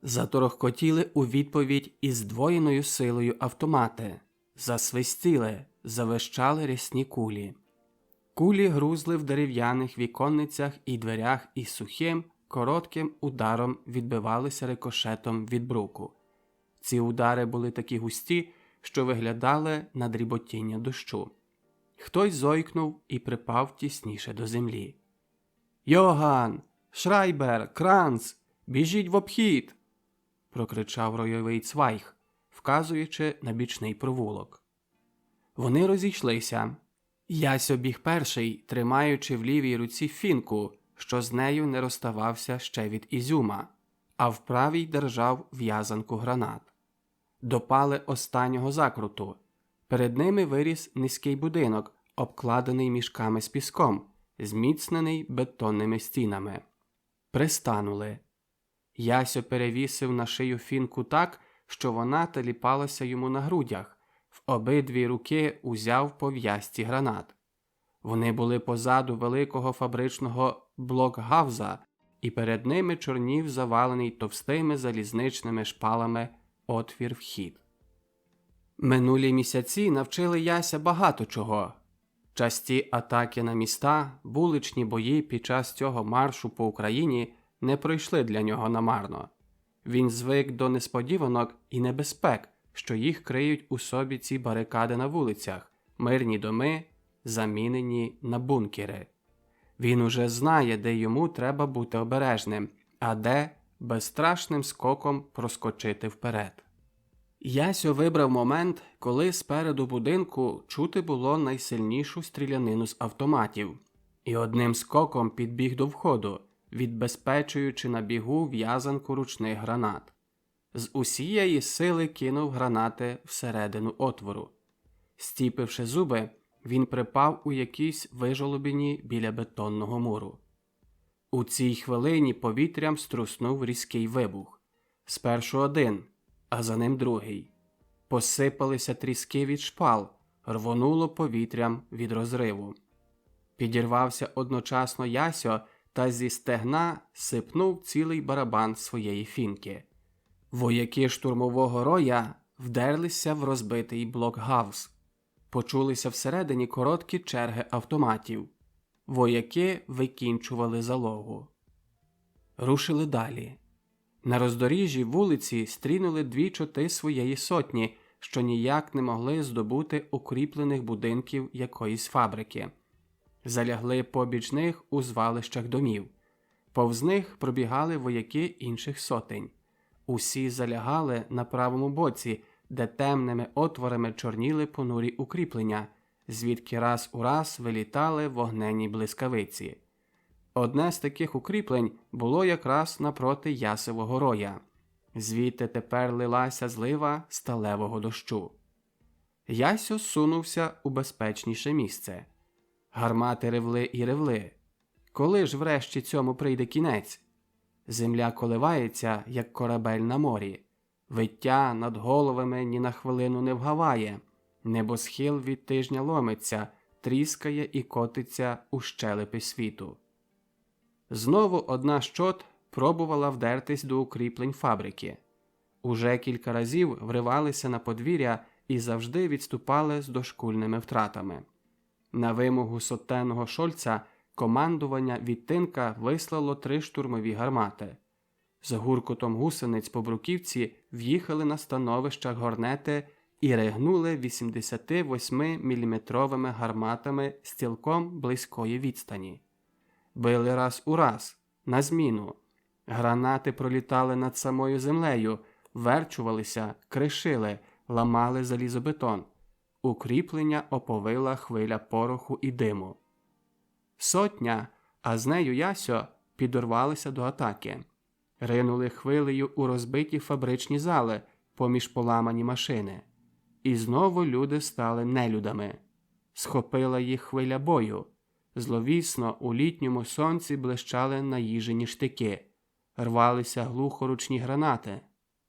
Заторохкотіли у відповідь із здвоєною силою автомати. Засвистіли, завищали рясні кулі. Кулі грузли в дерев'яних віконницях і дверях і сухим, коротким ударом відбивалися рикошетом від бруку. Ці удари були такі густі, що виглядали на дріботіння дощу. Хтось зойкнув і припав тісніше до землі. «Йоган! Шрайбер! Кранц! Біжіть в обхід!» – прокричав ройовий Цвайг, вказуючи на бічний провулок. Вони розійшлися. Ясьо біг перший, тримаючи в лівій руці фінку, що з нею не розставався ще від Ізюма, а в правій держав в'язанку гранат. Допали останнього закруту. Перед ними виріс низький будинок, обкладений мішками з піском, зміцнений бетонними стінами. Пристанули. Ясьо перевісив на шию фінку так, що вона теліпалася йому на грудях, в обидві руки узяв по в'язці гранат. Вони були позаду великого фабричного блокгауза, і перед ними чорнів завалений товстими залізничними шпалами отвір-вхід. Минулі місяці навчили Яся багато чого. Часті атаки на міста, вуличні бої під час цього маршу по Україні не пройшли для нього намарно. Він звик до несподіванок і небезпек, що їх криють у собі ці барикади на вулицях, мирні доми замінені на бункери. Він уже знає, де йому треба бути обережним, а де безстрашним скоком проскочити вперед. Ясьо вибрав момент, коли спереду будинку чути було найсильнішу стрілянину з автоматів, і одним скоком підбіг до входу, відбезпечуючи на бігу в'язанку ручних гранат. З усієї сили кинув гранати всередину отвору. Стіпивши зуби, він припав у якійсь вижолобіні біля бетонного муру. У цій хвилині повітрям струснув різкий вибух. Спершу один, а за ним другий. Посипалися тріски від шпал, рвонуло повітрям від розриву. Підірвався одночасно Ясьо та зі стегна сипнув цілий барабан своєї фінки. Вояки штурмового роя вдерлися в розбитий блокгаус. Почулися всередині короткі черги автоматів. Вояки викінчували залогу. Рушили далі. На роздоріжжі вулиці стрінули 2 чоти своєї сотні, що ніяк не могли здобути укріплених будинків якоїсь фабрики. Залягли побіч них у звалищах домів. Повз них пробігали вояки інших сотень. Усі залягали на правому боці, де темними отворами чорніли понурі укріплення, звідки раз у раз вилітали вогненні блискавиці. Одне з таких укріплень було якраз напроти Ясевого роя. Звідти тепер лилася злива сталевого дощу. Ясьо сунувся у безпечніше місце. Гармати ревли і ревли. Коли ж врешті цьому прийде кінець? Земля коливається, як корабель на морі. Виття над головами ні на хвилину не вгаває. Небосхил від тижня ломиться, тріскає і котиться у щелепи світу. Знову одна з чот пробувала вдертись до укріплень фабрики. Уже кілька разів вривалися на подвір'я і завжди відступали з дошкульними втратами. На вимогу сотенного Шольца командування відтинка вислало 3 штурмові гармати. З гуркотом гусениць по бруківці в'їхали на становища горнети і ригнули 88-мм гарматами з цілком близької відстані. Били раз у раз, на зміну. Гранати пролітали над самою землею, верчувалися, кришили, ламали залізобетон. Укріплення оповила хвиля пороху і диму. Сотня, а з нею Ясьо, підорвалися до атаки. Ринули хвилею у розбиті фабричні зали, поміж поламані машини. І знову люди стали нелюдами. Схопила їх хвиля бою. Зловісно у літньому сонці блищали наїжені штики. Рвалися глухоручні гранати.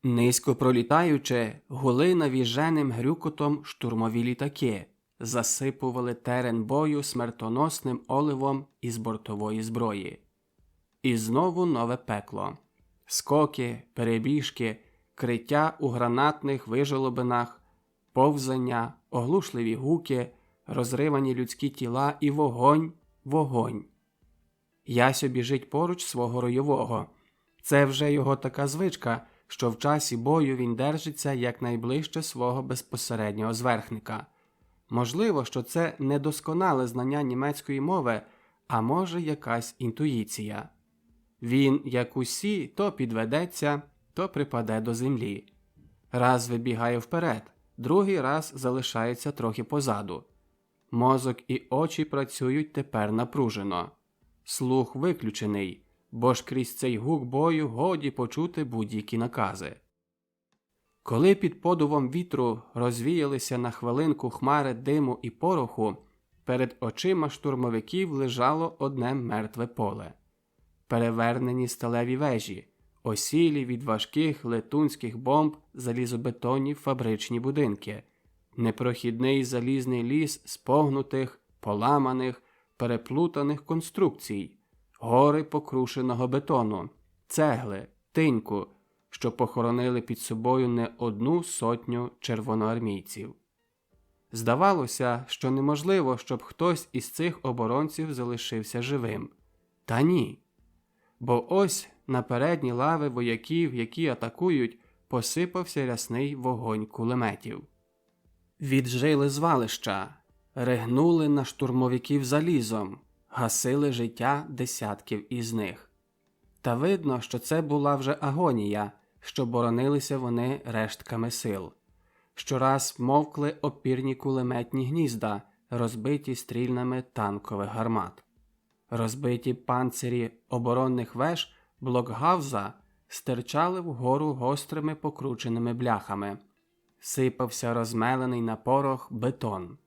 Низько пролітаючи, гули навіженим грюкотом штурмові літаки. Засипували терен бою смертоносним оливом із бортової зброї. І знову нове пекло. Скоки, перебіжки, криття у гранатних вижолобинах, повзання, оглушливі гуки, розривані людські тіла і вогонь, вогонь. Ясьо біжить поруч свого ройового. Це вже його така звичка, що в часі бою він держиться якнайближче свого безпосереднього зверхника. Можливо, що це недосконале знання німецької мови, а може якась інтуїція. Він, як усі, то підведеться, то припаде до землі. Раз вибігає вперед, другий раз залишається трохи позаду. Мозок і очі працюють тепер напружено. Слух виключений, бо ж крізь цей гук бою годі почути будь-які накази. Коли під подувом вітру розвіялися на хвилинку хмари диму і пороху, перед очима штурмовиків лежало одне мертве поле. Перевернені сталеві вежі, осілі від важких летунських бомб залізобетонні фабричні будинки, непрохідний залізний ліс спогнутих, поламаних, переплутаних конструкцій, гори покрушеного бетону, цегли, тиньку, що похоронили під собою не 100 червоноармійців. Здавалося, що неможливо, щоб хтось із цих оборонців залишився живим. Та ні. Бо ось на передні лави вояків, які атакують, посипався рясний вогонь кулеметів. Віджили звалища. ригнули на штурмовиків залізом, гасили життя десятків із них. Та видно, що це була вже агонія, що боронилися вони рештками сил. Щораз мовкли опірні кулеметні гнізда, розбиті стрільнами танкових гармат. Розбиті панцирі оборонних веж блокгауза стирчали вгору гострими покрученими бляхами. Сипався розмелений на порох бетон.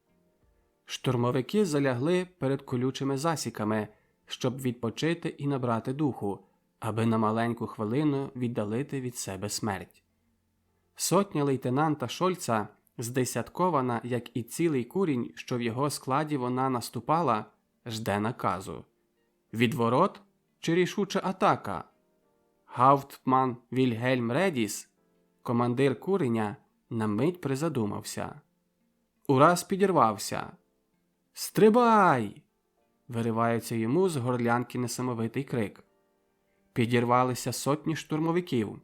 Штурмовики залягли перед колючими засіками, щоб відпочити і набрати духу, аби на маленьку хвилину віддалити від себе смерть. Сотня лейтенанта Шольца, здесяткована, як і цілий курінь, що в його складі вона наступала, жде наказу. Відворот чи рішуча атака? Гауптман Вільгельм Редіс, командир куреня, на мить призадумався. Ураз підірвався. «Стрибай!» – виривається йому з горлянки несамовитий крик. Підірвалися сотні штурмовиків.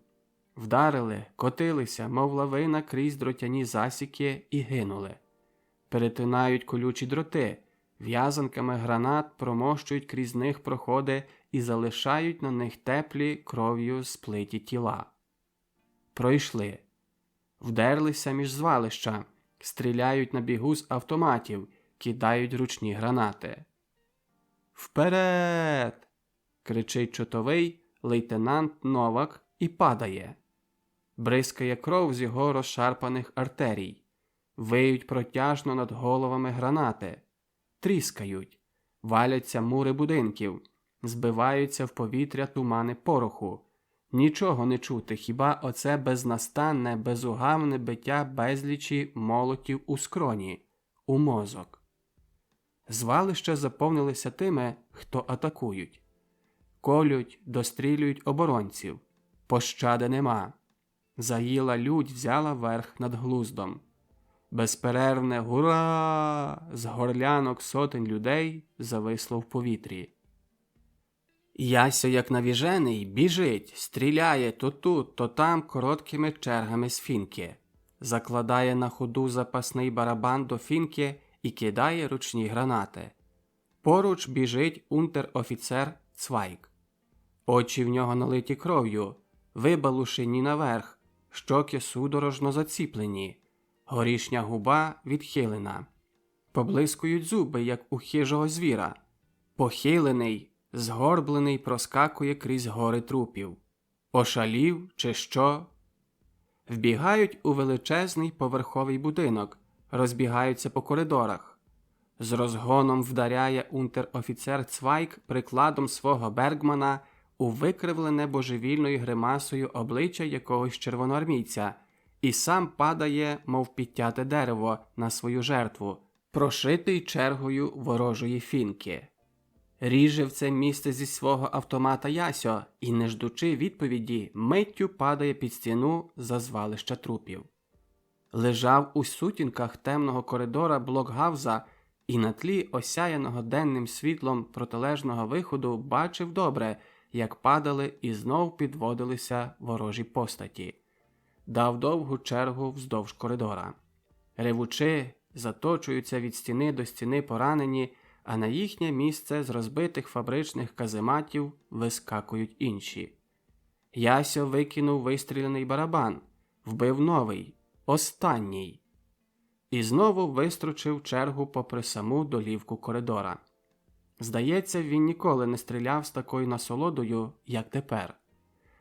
Вдарили, котилися, мов лавина крізь дротяні засіки і гинули. Перетинають колючі дроти, в'язанками гранат промощують крізь них проходи і залишають на них теплі кров'ю сплиті тіла. Пройшли. Вдерлися між звалища, стріляють на бігу з автоматів, кидають ручні гранати. «Вперед!» – кричить чотовий лейтенант Новак і падає. Бризкає кров з його розшарпаних артерій. Виють протяжно над головами гранати. Тріскають. Валяться мури будинків. Збиваються в повітря тумани пороху. Нічого не чути, хіба оце безнастанне, безугавне биття безлічі молотів у скроні, у мозок. Звалища заповнилися тими, хто атакують. Колють, дострілюють оборонців. Пощади нема. Заїла лють взяла верх над глуздом. Безперервне «Гура!» з горлянок сотень людей зависло в повітрі. Яся, як навіжений, біжить, стріляє то тут, то там короткими чергами з фінки. Закладає на ходу запасний барабан до фінки і кидає ручні гранати. Поруч біжить унтер-офіцер Цвайг. Очі в нього налиті кров'ю, вибалушені наверх, щоки судорожно заціплені, горішня губа відхилена. Поблискують зуби, як у хижого звіра. Похилений, згорблений проскакує крізь гори трупів. Ошалів чи що? Вбігають у величезний поверховий будинок, розбігаються по коридорах. З розгоном вдаряє унтер-офіцер Цвайг прикладом свого Бергмана у викривлене божевільною гримасою обличчя якогось червоноармійця і сам падає, мов підтяте дерево, на свою жертву, прошитий чергою ворожої фінки. Ріже в це місце зі свого автомата Ясьо і, не ждучи відповіді, миттю падає під стіну за звалища трупів. Лежав у сутінках темного коридора блокгауза і на тлі осяяного денним світлом протилежного виходу бачив добре, як падали і знов підводилися ворожі постаті. Дав довгу чергу вздовж коридора. Ревучи, заточуються від стіни до стіни поранені, а на їхнє місце з розбитих фабричних казематів вискакують інші. Ясьо викинув вистріляний барабан, вбив новий, останній. І знову вистрочив чергу попри саму долівку коридора. Здається, він ніколи не стріляв з такою насолодою, як тепер.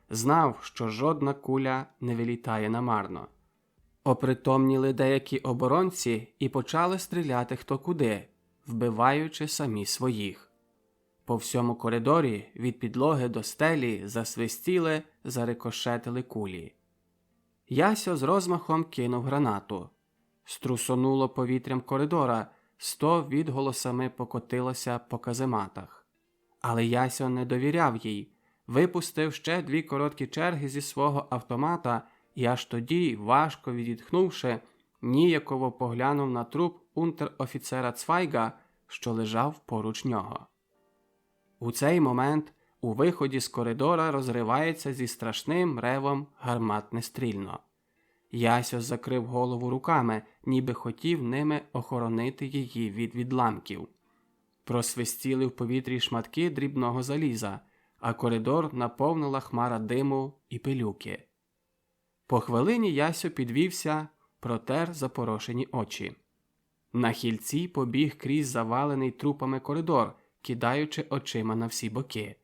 Знав, що жодна куля не вилітає намарно. Опритомніли деякі оборонці і почали стріляти хто куди, вбиваючи самі своїх. По всьому коридорі, від підлоги до стелі, засвистіли, зарикошетили кулі. Ясьо з розмахом кинув гранату. Струсонуло повітрям коридора, 100 відголосами покотилося по казематах. Але Ясьо не довіряв їй, випустив ще 2 короткі черги зі свого автомата і аж тоді, важко відітхнувши, ніяково поглянув на труп унтер-офіцера Цвайга, що лежав поруч нього. У цей момент у виході з коридора розривається зі страшним ревом гарматне стрільно. Ясьо закрив голову руками, ніби хотів ними охоронити її від відламків. Просвистіли в повітрі шматки дрібного заліза, а коридор наповнила хмара диму і пилюки. По хвилині Ясьо підвівся, протер запорошені очі. На хільці побіг крізь завалений трупами коридор, кидаючи очима на всі боки.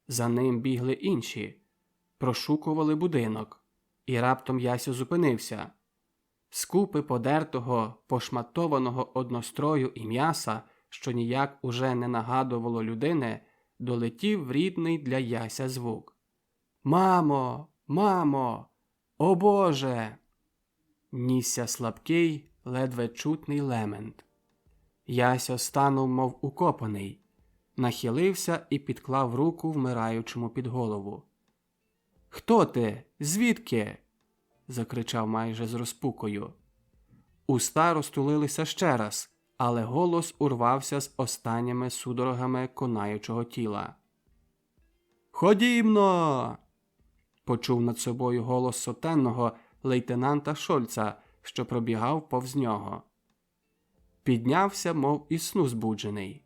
За ним бігли інші, прошукували будинок, і раптом Ясьо зупинився. З купи подертого, пошматованого однострою і м'яса, що ніяк уже не нагадувало людини, долетів рідний для Яся звук. «Мамо! Мамо! О Боже!» Нісся слабкий, ледве чутний лемент. Ясьо станув, мов укопаний, нахилився і підклав руку вмираючому під голову. «Хто ти? Звідки?» – закричав майже з розпукою. Уста розтулилися ще раз, але голос урвався з останніми судорогами конаючого тіла. «Ходімно!» – почув над собою голос сотенного лейтенанта Шольца, що пробігав повз нього. Піднявся, мов із сну збуджений.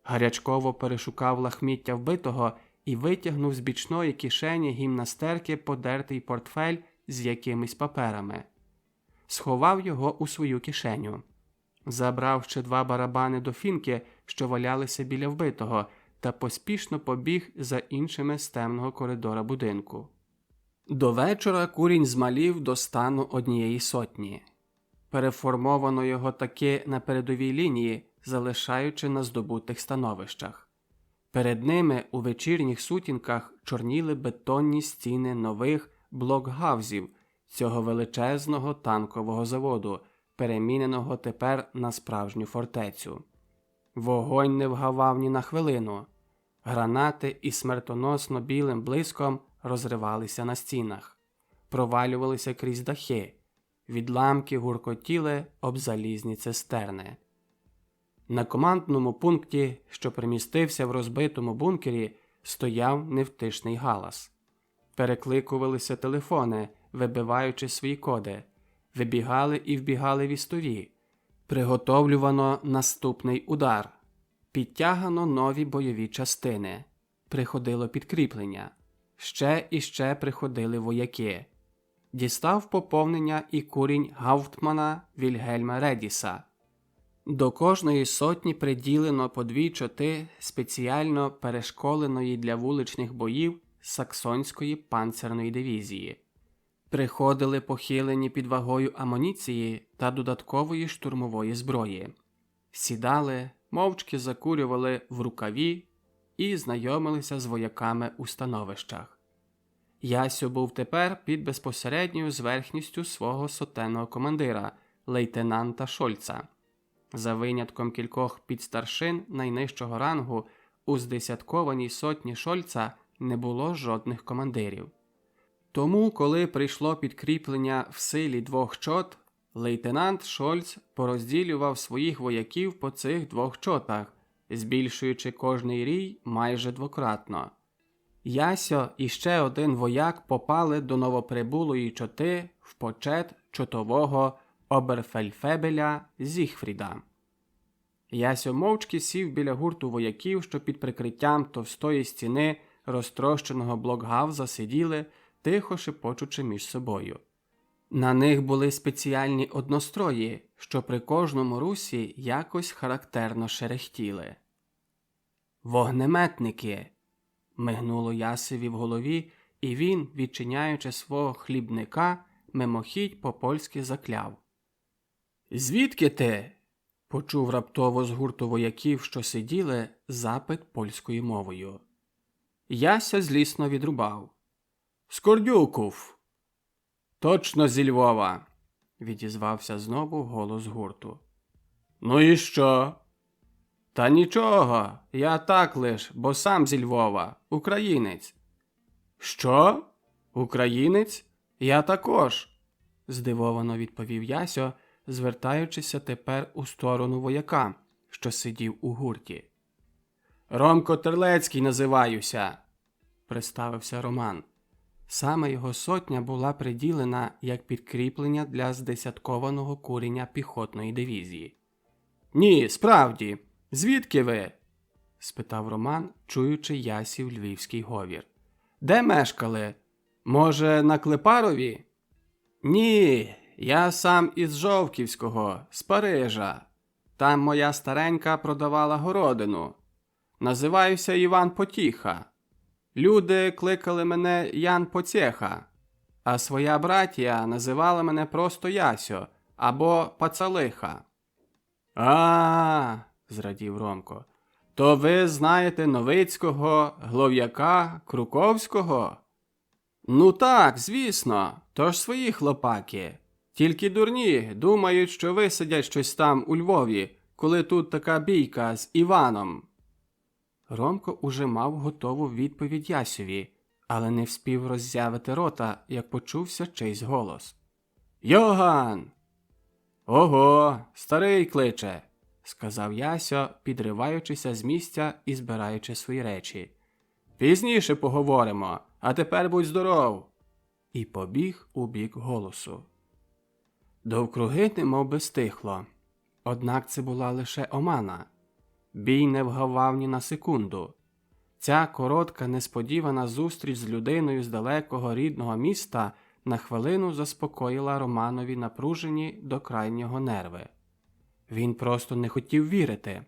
Гарячково перешукав лахміття вбитого і витягнув з бічної кишені гімнастерки подертий портфель з якимись паперами. Сховав його у свою кишеню. Забрав ще 2 барабани до фінки, що валялися біля вбитого, та поспішно побіг за іншими з темного коридора будинку. До вечора курінь змалів до стану 100. Переформовано його таки на передовій лінії, залишаючи на здобутих становищах. Перед ними у вечірніх сутінках чорніли бетонні стіни нових блокгаузів цього величезного танкового заводу, переміненого тепер на справжню фортецю. Вогонь не вгавав ні на хвилину. Гранати із смертоносно білим блиском розривалися на стінах, провалювалися крізь дахи, відламки гуркотіли об залізні цистерни. На командному пункті, що примістився в розбитому бункері, стояв невтишний галас. Перекликувалися телефони, вибиваючи свої коди. Вибігали і вбігали вістові. Приготовлювано наступний удар. Підтягано нові бойові частини. Приходило підкріплення. Ще і ще приходили вояки. Дістав поповнення і курінь гауптмана Вільгельма Редіса. До кожної сотні приділено по 2 чоти спеціально перешколеної для вуличних боїв саксонської панцерної дивізії. Приходили похилені під вагою амуніції та додаткової штурмової зброї. Сідали, мовчки закурювали в рукаві і знайомилися з вояками у становищах. Ясьо був тепер під безпосередньою зверхністю свого сотенного командира, лейтенанта Шольца. За винятком кількох підстаршин найнижчого рангу, у здесяткованій сотні Шольца не було жодних командирів. Тому, коли прийшло підкріплення в силі 2 чот, лейтенант Шольц порозділював своїх вояків по цих 2 чотах, збільшуючи кожний рій майже 2-кратно. Ясьо і ще 1 вояк попали до новоприбулої чоти в почет чотового оберфельдфебеля Зігфріда. Ясьо мовчки сів біля гурту вояків, що під прикриттям товстої стіни розтрощеного блокгауза сиділи, тихо шепочучи між собою. На них були спеціальні однострої, що при кожному русі якось характерно шерехтіли. «Вогнеметники!» – мигнуло Ясеві в голові, і він, відчиняючи свого хлібника, мимохідь по-польськи закляв. «Звідки ти?» – почув раптово з гурту вояків, що сиділи, запит польською мовою. Яся злісно відрубав. «З Кордюков!» «Точно зі Львова!» – відізвався знову голос гурту. «Ну і що?» «Та нічого, я так лиш, бо сам зі Львова, українець». «Що? Українець? Я також!» – здивовано відповів Ясьо, звертаючися тепер у сторону вояка, що сидів у гурті. «Ромко Терлецький називаюся», – представився Роман. Саме його сотня була приділена як підкріплення для здесяткованого курення піхотної дивізії. «Ні, справді, звідки ви?» – спитав Роман, чуючи Ясів львівський говір. «Де мешкали? Може, на Клепарові?» «Ні, я сам із Жовківського, з Парижа. Там моя старенька продавала городину. Називаюся Іван Потіха. Люди кликали мене Ян Поцєха, а своя братія називала мене просто Ясьо або Пацалиха». Зрадів Ромко. «То ви знаєте Новицького, Глов'яка, Круковського?» «Ну так, звісно, то ж свої хлопаки. Тільки дурні думають, що висадять щось там у Львові, коли тут така бійка з Іваном». Ромко уже мав готову відповідь Ясьові, але не вспів роззявити рота, як почувся чийсь голос. «Йоган!» «Ого, старий кличе!» – сказав Ясьо, підриваючися з місця і збираючи свої речі. «Пізніше поговоримо, а тепер будь здоров!» І побіг у бік голосу. Довкруги немовби стихло. Однак це була лише омана. Бій не вгавав ні на секунду. Ця коротка, несподівана зустріч з людиною з далекого рідного міста на хвилину заспокоїла Романові напружені до крайнього нерви. Він просто не хотів вірити.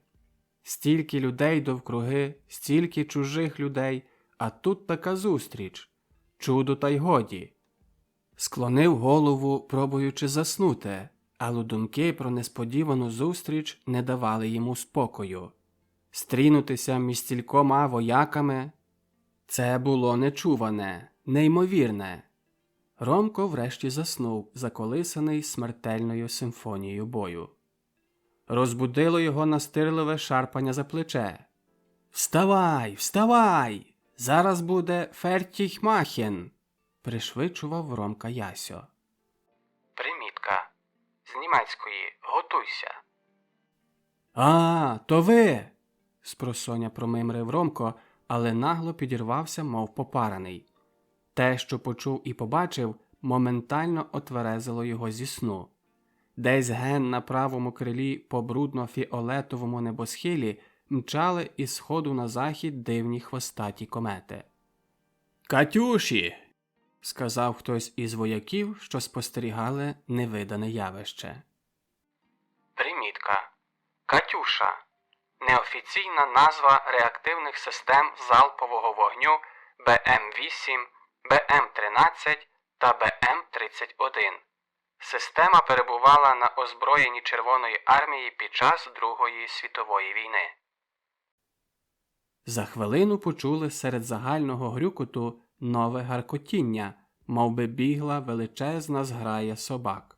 Стільки людей довкруги, стільки чужих людей, а тут така зустріч. Чудо та й годі. Склонив голову, пробуючи заснути, але думки про несподівану зустріч не давали йому спокою. Стрінутися між стількома вояками – це було нечуване, неймовірне. Ромко врешті заснув, заколисаний смертельною симфонією бою. Розбудило його настирливе шарпання за плече. «Вставай, вставай! Зараз буде Фертіхмахен!» – пришвидшував Ромка Ясьо. Примітка. З німецької «готуйся». То ви!» – спросоня промимрив Ромко, але нагло підірвався, мов попараний. Те, що почув і побачив, моментально отверезило його зі сну. Десь ген на правому крилі по брудно-фіолетовому небосхилі мчали із сходу на захід дивні хвостаті комети. «Катюші!» – сказав хтось із вояків, що спостерігали невидане явище. Примітка. «Катюша» – неофіційна назва реактивних систем залпового вогню БМ-8, БМ-13 та БМ-31. Система перебувала на озброєнні Червоної армії під час Другої світової війни. За хвилину почули серед загального грюкоту нове гаркотіння, мовби бігла величезна зграя собак.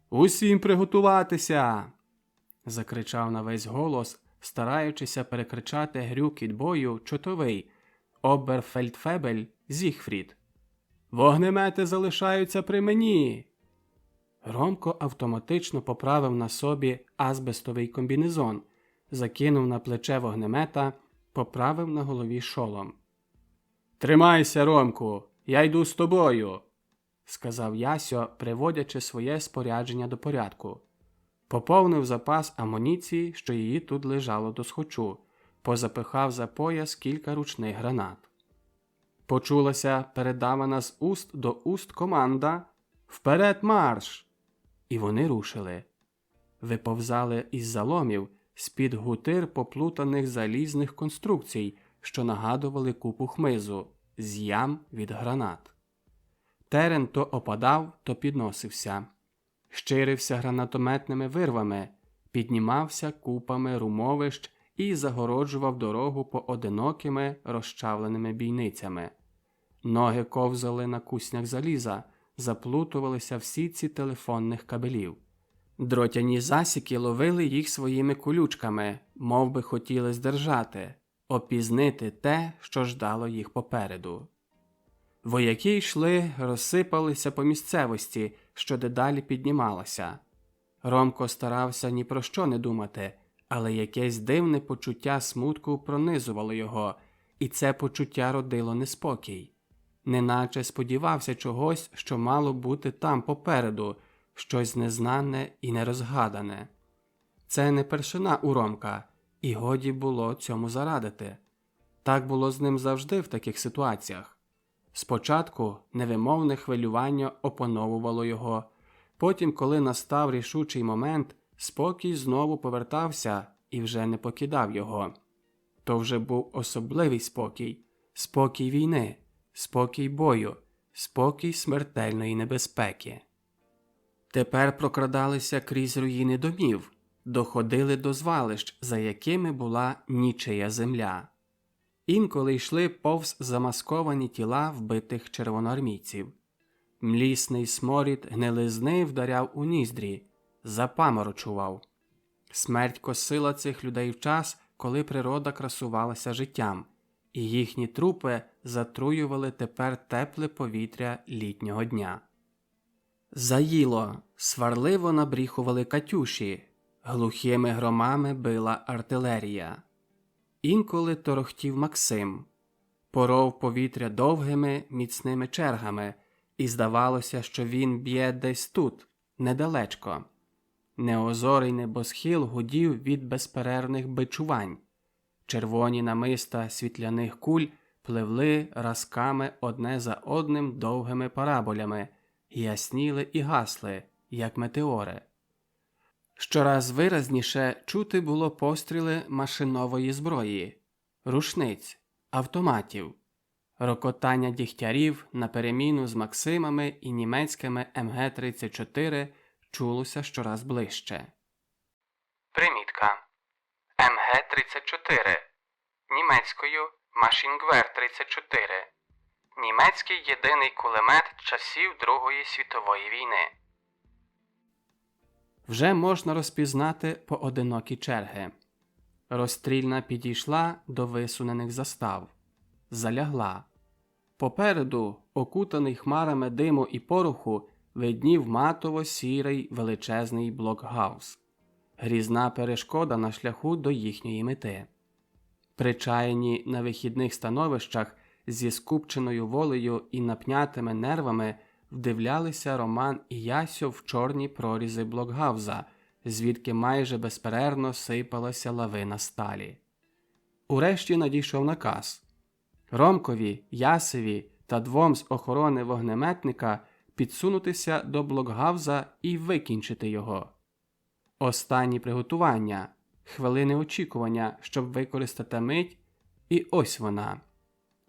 «Усім приготуватися!» – закричав на весь голос, стараючися перекричати грюкіт бою чотовий оберфельдфебель Зігфрід. «Вогнемети залишаються при мені!» Ромко автоматично поправив на собі азбестовий комбінезон, закинув на плече вогнемета, поправив на голові шолом. «Тримайся, Ромку, я йду з тобою!» – сказав Ясьо, приводячи своє спорядження до порядку. Поповнив запас амуніції, що її тут лежало досхочу, позапихав за пояс кілька ручних гранат. Почулася передавана з уст до уст команда «Вперед марш!» І вони рушили. Виповзали із заломів, з-під гутир поплутаних залізних конструкцій, що нагадували купу хмизу, з ям від гранат. Терен то опадав, то підносився. Щирився гранатометними вирвами, піднімався купами румовищ і загороджував дорогу поодинокими розчавленими бійницями. Ноги ковзали на куснях заліза, заплутувалися в сітці телефонних кабелів. Дротяні засіки ловили їх своїми колючками, мов би хотіли здержати, опізнити те, що ждало їх попереду. Вояки йшли, розсипалися по місцевості, що дедалі піднімалася. Ромко старався ні про що не думати, але якесь дивне почуття смутку пронизувало його, і це почуття родило неспокій. неначе сподівався чогось, що мало бути там попереду, щось незнане і нерозгадане. Це не першина у Ромка, і годі було цьому зарадити. Так було з ним завжди в таких ситуаціях. Спочатку невимовне хвилювання опановувало його, потім, коли настав рішучий момент, спокій знову повертався і вже не покидав його. То вже був особливий спокій, спокій війни, спокій бою, спокій смертельної небезпеки. Тепер прокрадалися крізь руїни домів, доходили до звалищ, за якими була нічия земля. Інколи йшли повз замасковані тіла вбитих червоноармійців. Млісний сморід гнилизни вдаряв у ніздрі, запаморочував. Смерть косила цих людей в час, коли природа красувалася життям, і їхні трупи затруювали тепер тепле повітря літнього дня. Заїло, сварливо набріхували катюші, глухими громами била артилерія. Інколи торохтів Максим, поров повітря довгими, міцними чергами, і здавалося, що він б'є десь тут, недалечко. Неозорий небосхил гудів від безперервних бичувань. Червоні намиста світляних куль пливли разками одне за одним довгими параболями, ясніли і гасли, як метеори. Щораз виразніше чути було постріли машинової зброї, рушниць, автоматів, рокотання дігтярів на переміну з Максимами і німецькими МГ-34 чулося щораз ближче. Примітка. МГ-34. Німецькою Maschinengewehr-34. Німецький єдиний кулемет часів Другої світової війни. Вже можна розпізнати поодинокі черги. Розстрільна підійшла до висунених застав. Залягла. Попереду, окутаний хмарами диму і пороху, виднів матово-сірий величезний блокгаус. Грізна перешкода на шляху до їхньої мети. Причаяні на вихідних становищах зі скупченою волею і напнятими нервами вдивлялися Роман і Ясьо в чорні прорізи блокгауза, звідки майже безперервно сипалася лавина сталі. Урешті надійшов наказ. Ромкові, Ясеві та двом з охорони вогнеметника підсунутися до блокгауза і викінчити його. Останні приготування, хвилини очікування, щоб використати мить, і ось вона.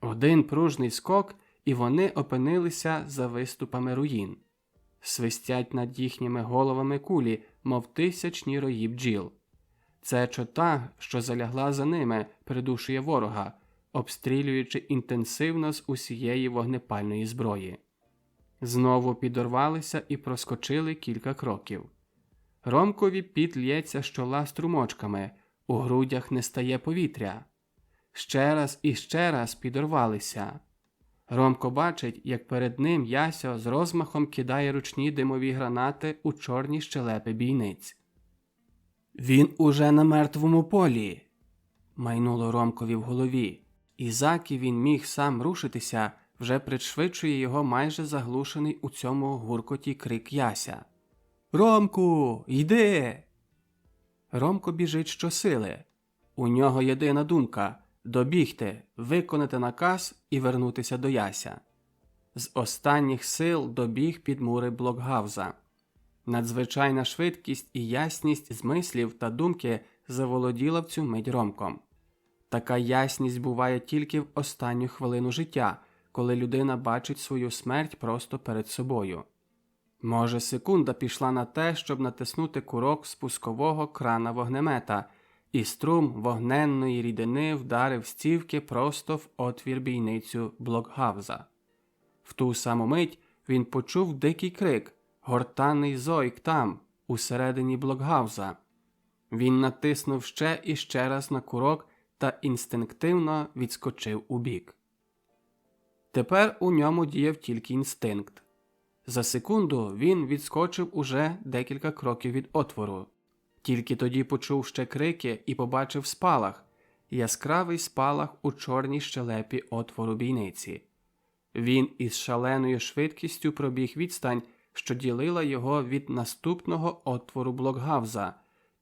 Один пружний скок, і вони опинилися за виступами руїн. Свистять над їхніми головами кулі, мов тисячні рої бджіл. Це чота, що залягла за ними, придушує ворога, обстрілюючи інтенсивно з усієї вогнепальної зброї. Знову підорвалися і проскочили кілька кроків. Ромкові піт лється з чола струмочками, у грудях не стає повітря. Ще раз і ще раз підорвалися. Ромко бачить, як перед ним Ясьо з розмахом кидає ручні димові гранати у чорні щелепи бійниць. «Він уже на мертвому полі!» – майнуло Ромкові в голові, і заки він міг сам рушитися, вже пришвидшує його майже заглушений у цьому гуркоті крик Яся. «Ромку, йди!» Ромко біжить щосили. У нього єдина думка – добігти, виконати наказ і вернутися до Яся. З останніх сил добіг під мури блокгауза. Надзвичайна швидкість і ясність змислів та думки заволоділа в цю мить Ромком. Така ясність буває тільки в останню хвилину життя, коли людина бачить свою смерть просто перед собою. Може, секунда пішла на те, щоб натиснути курок спускового крана вогнемета, і струм вогненної рідини вдарив стівки просто в отвір бійницю блокгауза. В ту саму мить він почув дикий крик, гортанний зойк там, усередині блокгауза. Він натиснув ще і ще раз на курок та інстинктивно відскочив убік. Тепер у ньому діяв тільки інстинкт. За секунду він відскочив уже декілька кроків від отвору. Тільки тоді почув ще крики і побачив спалах, яскравий спалах у чорній щелепі отвору бійниці. Він із шаленою швидкістю пробіг відстань, що ділила його від наступного отвору блокгауза,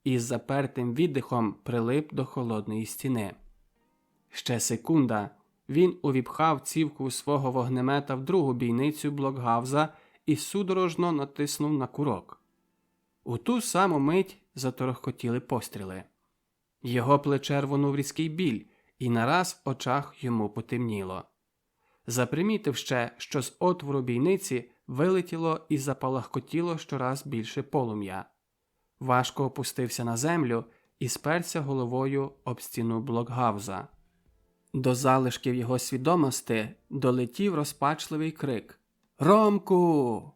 і з запертим віддихом прилип до холодної стіни. Ще секунда. Він увіпхав цівку свого вогнемета в другу бійницю блокгауза і судорожно натиснув на курок. У ту саму мить заторохкотіли постріли. Його плече рвонув різкий біль, і нараз в очах йому потемніло. Запримітив ще, що з отвору бійниці вилетіло і запалахкотіло щораз більше полум'я. Важко опустився на землю і сперся головою об стіну блокгауза. До залишків його свідомості долетів розпачливий крик «Ромку!».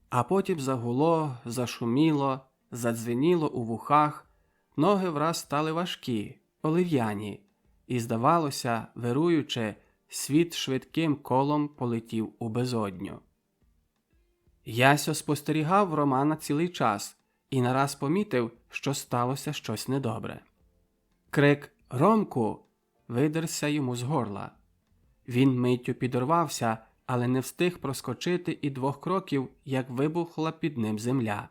А потім загуло, зашуміло, задзвеніло у вухах, ноги враз стали важкі, олив'яні, і, здавалося, вируючи, світ швидким колом полетів у безодню. Ясьо спостерігав Романа цілий час і нараз помітив, що сталося щось недобре. Крик «Ромку!» видерся йому з горла. Він миттю підорвався, але не встиг проскочити і 2 кроків, як вибухла під ним земля.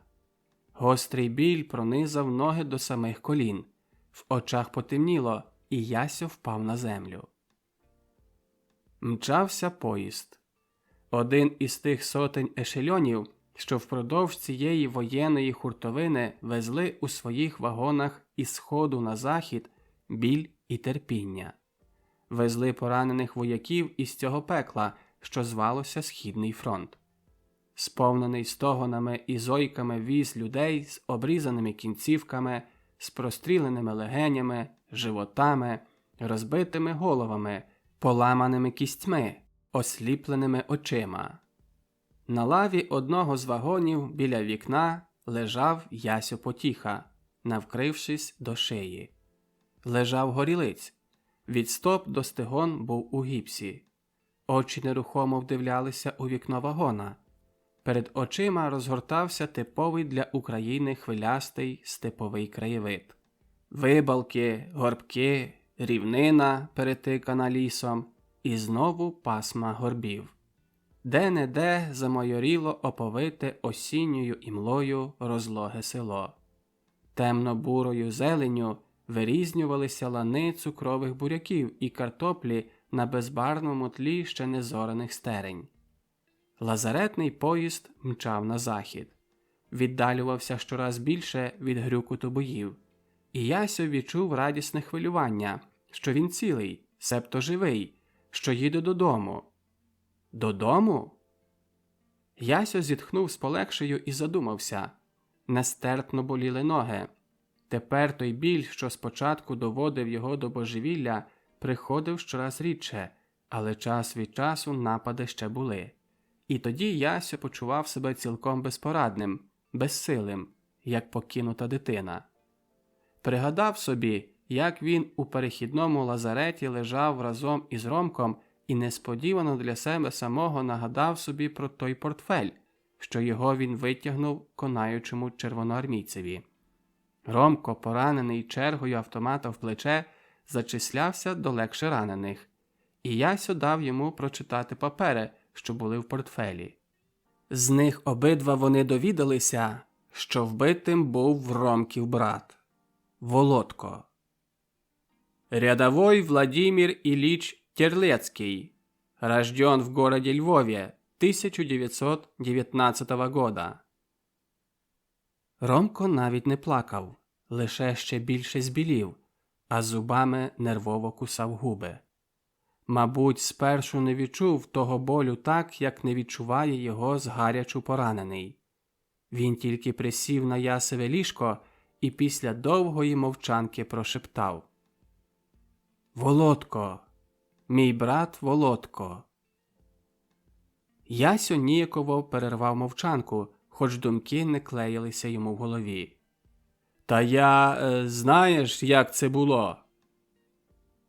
Гострий біль пронизав ноги до самих колін. В очах потемніло, і Ясьо впав на землю. Мчався поїзд. Один із тих сотень ешельонів, що впродовж цієї воєнної хуртовини везли у своїх вагонах із сходу на захід біль і терпіння. Везли поранених вояків із цього пекла, що звалося Східний фронт. Сповнений стогонами і зойками віз людей з обрізаними кінцівками, з простріленими легенями, животами, розбитими головами, поламаними кістьми, осліпленими очима. На лаві одного з вагонів біля вікна лежав Ясьо Потіха, навкрившись до шиї. Лежав горілиць. Від стоп до стегон був у гіпсі. Очі нерухомо вдивлялися у вікно вагона. Перед очима розгортався типовий для України хвилястий степовий краєвид. Вибалки, горбки, рівнина, перетикана лісом, і знову пасма горбів. Де-не-де замайоріло оповите осінньою імлою розлоге село. Темно-бурою зеленню вирізнювалися лани цукрових буряків і картоплі на безбарвному тлі ще незораних стерень. Лазаретний поїзд мчав на захід. Віддалювався щораз більше від грюкоту боїв. І Ясьо відчув радісне хвилювання, що він цілий, себто живий, що їде додому. Додому? Ясьо зітхнув з полегшею і задумався. Нестерпно боліли ноги. Тепер той біль, що спочатку доводив його до божевілля, приходив щораз рідше, але час від часу напади ще були. І тоді Ясьо почував себе цілком безпорадним, безсилим, як покинута дитина. Пригадав собі, як він у перехідному лазареті лежав разом із Ромком і несподівано для себе самого нагадав собі про той портфель, що його він витягнув конаючому червоноармійцеві. Ромко, поранений чергою автомата в плече, зачислявся до легше ранених, і Ясьо дав йому прочитати папери, що були в портфелі. З них обидва вони довідалися, що вбитим був Ромків брат – Володко. Рядовой Владимир Ильич Терлецкий, рожден в городе Львове 1919 года. Ромко навіть не плакав, лише ще більше збілів, а зубами нервово кусав губи. Мабуть, спершу не відчув того болю так, як не відчуває його згарячу поранений. Він тільки присів на Ясове ліжко і після довгої мовчанки прошептав: «Володко! Мій брат Володко!» Ясьо ніяково перервав мовчанку, хоч думки не клеїлися йому в голові. «Та знаєш, як це було?»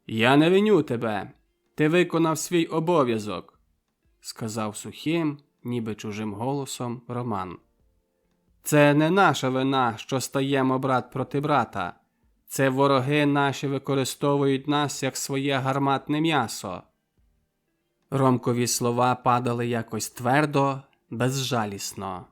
«Я не виню тебе. Ти виконав свій обов'язок», – сказав сухим, ніби чужим голосом Роман. «Це не наша вина, що стаємо брат проти брата. Це вороги наші використовують нас як своє гарматне м'ясо». Ромкові слова падали якось твердо, безжалісно.